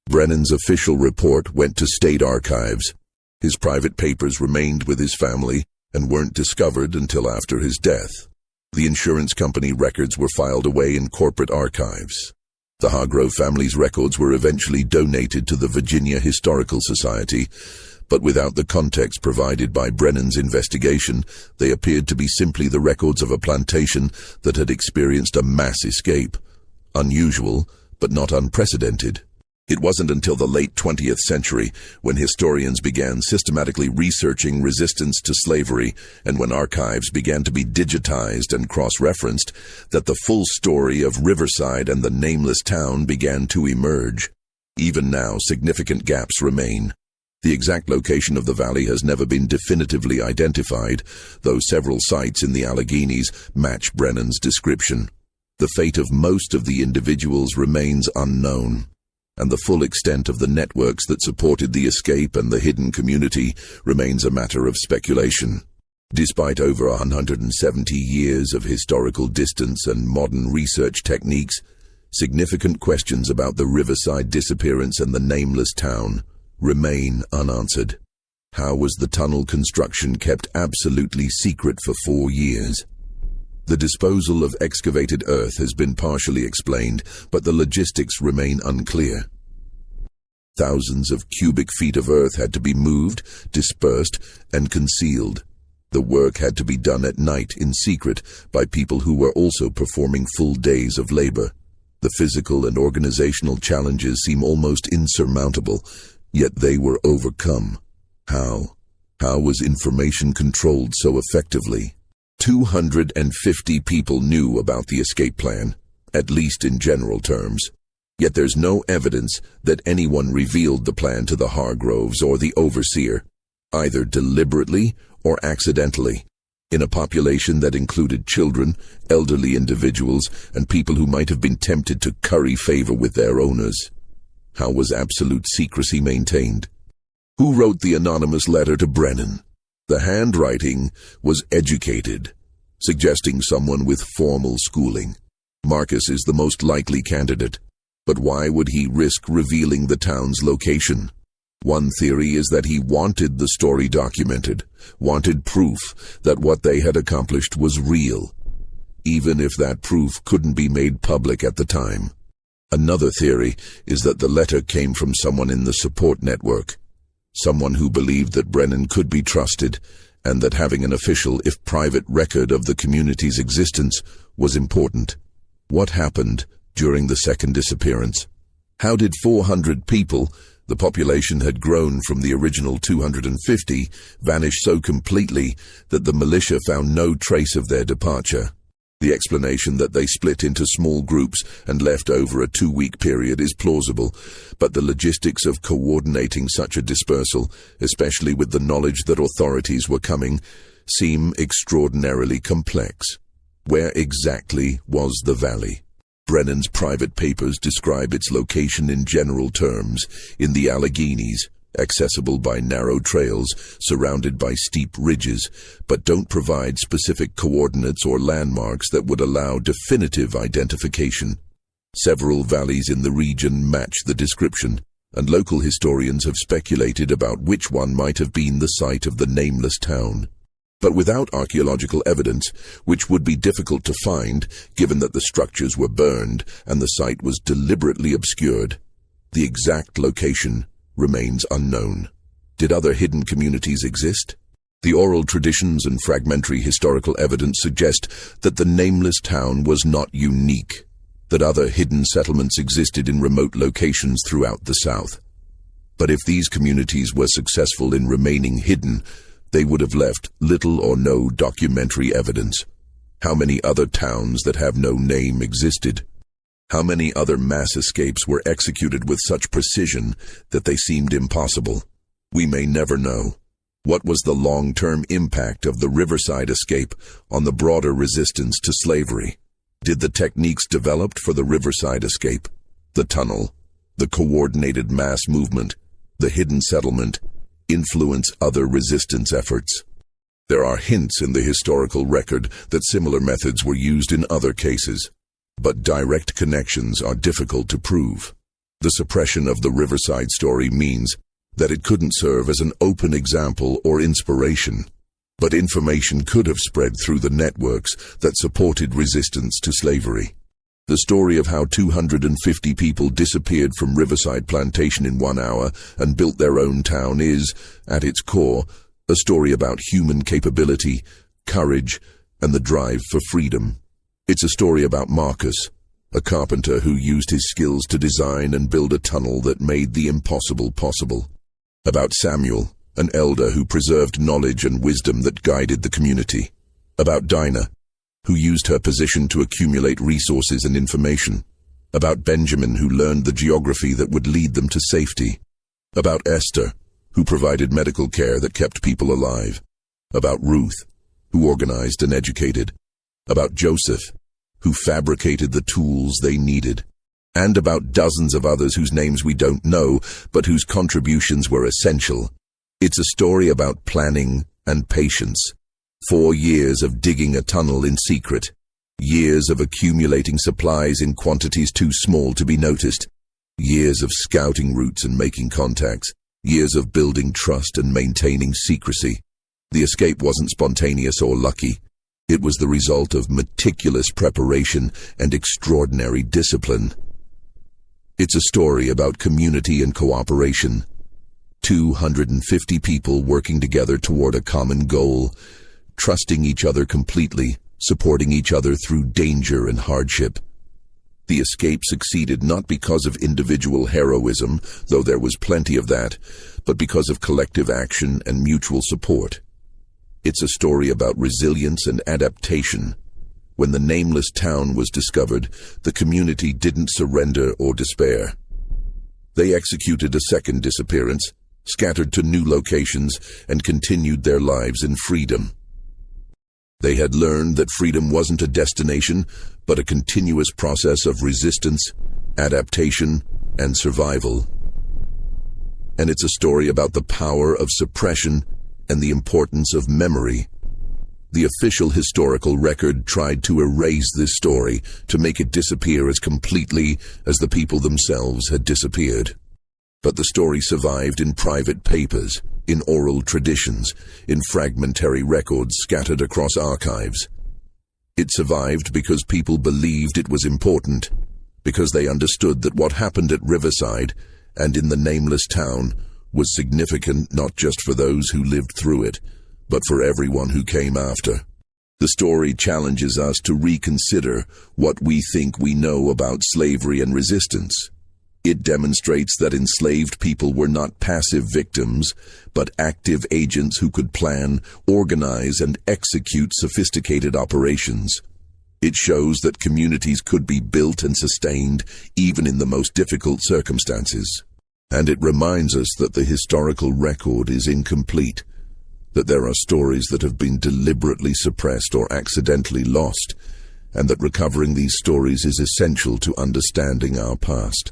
Brennan's official report went to state archives. His private papers remained with his family and weren't discovered until after his death. The insurance company records were filed away in corporate archives. The Hargrove family's records were eventually donated to the Virginia Historical Society, but without the context provided by Brennan's investigation, they appeared to be simply the records of a plantation that had experienced a mass escape. Unusual, but not unprecedented. It wasn't until the late 20th century when historians began systematically researching resistance to slavery and when archives began to be digitized and cross-referenced that the full story of Riverside and the Nameless Town began to emerge. Even now, significant gaps remain. The exact location of the valley has never been definitively identified, though several sites in the Alleghenies match Brennan's description. The fate of most of the individuals remains unknown, and the full extent of the networks that supported the escape and the hidden community remains a matter of speculation. Despite over 170 years of historical distance and modern research techniques, significant questions about the Riverside disappearance and the nameless town remain unanswered. How was the tunnel construction kept absolutely secret for 4 years? The disposal of excavated earth has been partially explained, but the logistics remain unclear. Thousands of cubic feet of earth had to be moved, dispersed, and concealed. The work had to be done at night in secret by people who were also performing full days of labor. The physical and organizational challenges seem almost insurmountable, yet they were overcome. How? How was information controlled so effectively? 250 people knew about the escape plan, at least in general terms. Yet there's no evidence that anyone revealed the plan to the Hargroves or the overseer, either deliberately or accidentally, in a population that included children, elderly individuals, and people who might have been tempted to curry favor with their owners. How was absolute secrecy maintained? Who wrote the anonymous letter to Brennan? The handwriting was educated, suggesting someone with formal schooling. Marcus is the most likely candidate, but why would he risk revealing the town's location? One theory is that he wanted the story documented, wanted proof that what they had accomplished was real, even if that proof couldn't be made public at the time. Another theory is that the letter came from someone in the support network, someone who believed that Brennan could be trusted, and that having an official, if private, record of the community's existence was important. What happened during the second disappearance? How did 400 people, the population had grown from the original 250, vanish so completely that the militia found no trace of their departure? The explanation that they split into small groups and left over a 2-week period is plausible, but the logistics of coordinating such a dispersal, especially with the knowledge that authorities were coming, seem extraordinarily complex. Where exactly was the valley? Brennan's private papers describe its location in general terms, in the Alleghenies, accessible by narrow trails surrounded by steep ridges, but don't provide specific coordinates or landmarks that would allow definitive identification. Several valleys in the region match the description, and local historians have speculated about which one might have been the site of the nameless town. But without archaeological evidence, which would be difficult to find given that the structures were burned and the site was deliberately obscured, the exact location remains unknown. Did other hidden communities exist? The oral traditions and fragmentary historical evidence suggest that the nameless town was not unique, that other hidden settlements existed in remote locations throughout the South. But if these communities were successful in remaining hidden, they would have left little or no documentary evidence. How many other towns that have no name existed? How many other mass escapes were executed with such precision that they seemed impossible? We may never know. What was the long-term impact of the Riverside escape on the broader resistance to slavery? Did the techniques developed for the Riverside escape, the tunnel, the coordinated mass movement, the hidden settlement, influence other resistance efforts? There are hints in the historical record that similar methods were used in other cases, but direct connections are difficult to prove. The suppression of the Riverside story means that it couldn't serve as an open example or inspiration, but information could have spread through the networks that supported resistance to slavery. The story of how 250 people disappeared from Riverside Plantation in 1 hour and built their own town is, at its core, a story about human capability, courage, and the drive for freedom. It's a story about Marcus, a carpenter who used his skills to design and build a tunnel that made the impossible possible. About Samuel, an elder who preserved knowledge and wisdom that guided the community. About Dinah, who used her position to accumulate resources and information. About Benjamin, who learned the geography that would lead them to safety. About Esther, who provided medical care that kept people alive. About Ruth, who organized and educated. About Joseph, who fabricated the tools they needed. And about dozens of others whose names we don't know, but whose contributions were essential. It's a story about planning and patience, 4 years of digging a tunnel in secret. Years of accumulating supplies in quantities too small to be noticed. Years of scouting routes and making contacts. Years of building trust and maintaining secrecy. The escape wasn't spontaneous or lucky. It was the result of meticulous preparation and extraordinary discipline. It's a story about community and cooperation. 250 people working together toward a common goal, trusting each other completely, supporting each other through danger and hardship. The escape succeeded not because of individual heroism, though there was plenty of that, but because of collective action and mutual support. It's a story about resilience and adaptation. When the nameless town was discovered, the community didn't surrender or despair. They executed a second disappearance, scattered to new locations, and continued their lives in freedom. They had learned that freedom wasn't a destination, but a continuous process of resistance, adaptation, and survival. And it's a story about the power of suppression and the importance of memory. The official historical record tried to erase this story, to make it disappear as completely as the people themselves had disappeared. But the story survived in private papers, in oral traditions, in fragmentary records scattered across archives. It survived because people believed it was important, because they understood that what happened at Riverside and in the nameless town was significant not just for those who lived through it, but for everyone who came after. The story challenges us to reconsider what we think we know about slavery and resistance. It demonstrates that enslaved people were not passive victims, but active agents who could plan, organize, and execute sophisticated operations. It shows that communities could be built and sustained even in the most difficult circumstances. And it reminds us that the historical record is incomplete, that there are stories that have been deliberately suppressed or accidentally lost, and that recovering these stories is essential to understanding our past.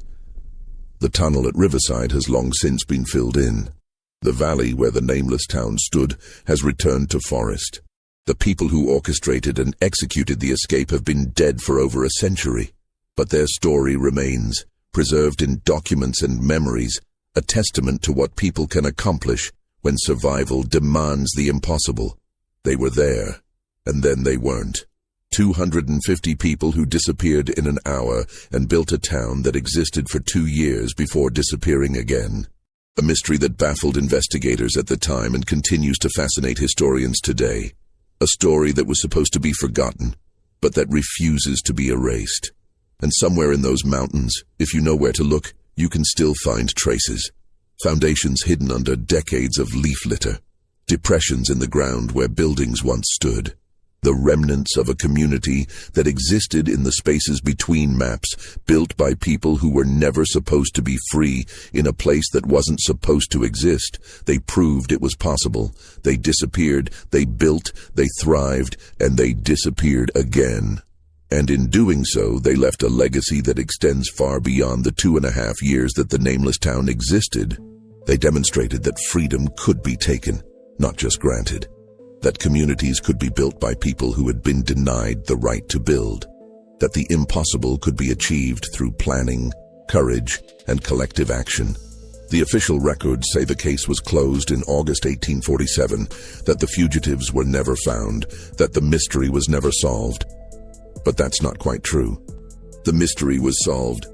The tunnel at Riverside has long since been filled in. The valley where the nameless town stood has returned to forest. The people who orchestrated and executed the escape have been dead for over a century, but their story remains, preserved in documents and memories, a testament to what people can accomplish when survival demands the impossible. They were there, and then they weren't. 250 people who disappeared in an hour and built a town that existed for 2 years before disappearing again. A mystery that baffled investigators at the time and continues to fascinate historians today. A story that was supposed to be forgotten, but that refuses to be erased. And somewhere in those mountains, if you know where to look, you can still find traces. Foundations hidden under decades of leaf litter. Depressions in the ground where buildings once stood. The remnants of a community that existed in the spaces between maps, built by people who were never supposed to be free in a place that wasn't supposed to exist. They proved it was possible. They disappeared, they built, they thrived, and they disappeared again. And in doing so, they left a legacy that extends far beyond the 2.5 years that the nameless town existed. They demonstrated that freedom could be taken, not just granted. That communities could be built by people who had been denied the right to build. That the impossible could be achieved through planning, courage, and collective action. The official records say the case was closed in August 1847, that the fugitives were never found, that the mystery was never solved. But that's not quite true. The mystery was solved.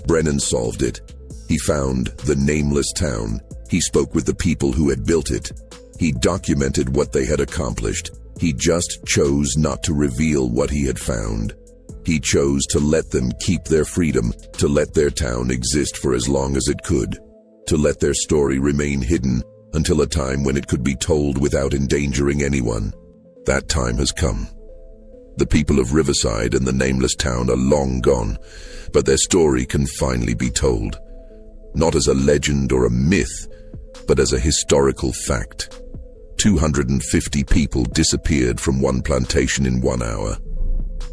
Brennan solved it. He found the nameless town. He spoke with the people who had built it. He documented what they had accomplished. He just chose not to reveal what he had found. He chose to let them keep their freedom, to let their town exist for as long as it could, to let their story remain hidden until a time when it could be told without endangering anyone. That time has come. The people of Riverside and the nameless town are long gone, but their story can finally be told. Not as a legend or a myth, but as a historical fact. 250 people disappeared from one plantation in 1 hour.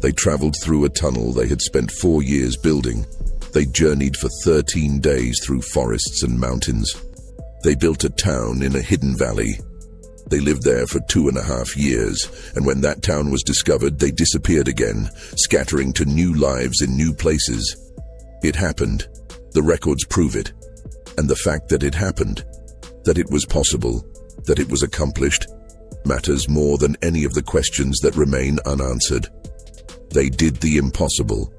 They traveled through a tunnel they had spent 4 years building. They journeyed for 13 days through forests and mountains. They built a town in a hidden valley. They lived there for 2.5 years, and when that town was discovered, they disappeared again, scattering to new lives in new places. It happened. The records prove it. And the fact that it happened, that it was possible, that it was accomplished, matters more than any of the questions that remain unanswered. They did the impossible,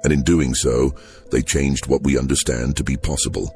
and in doing so, they changed what we understand to be possible.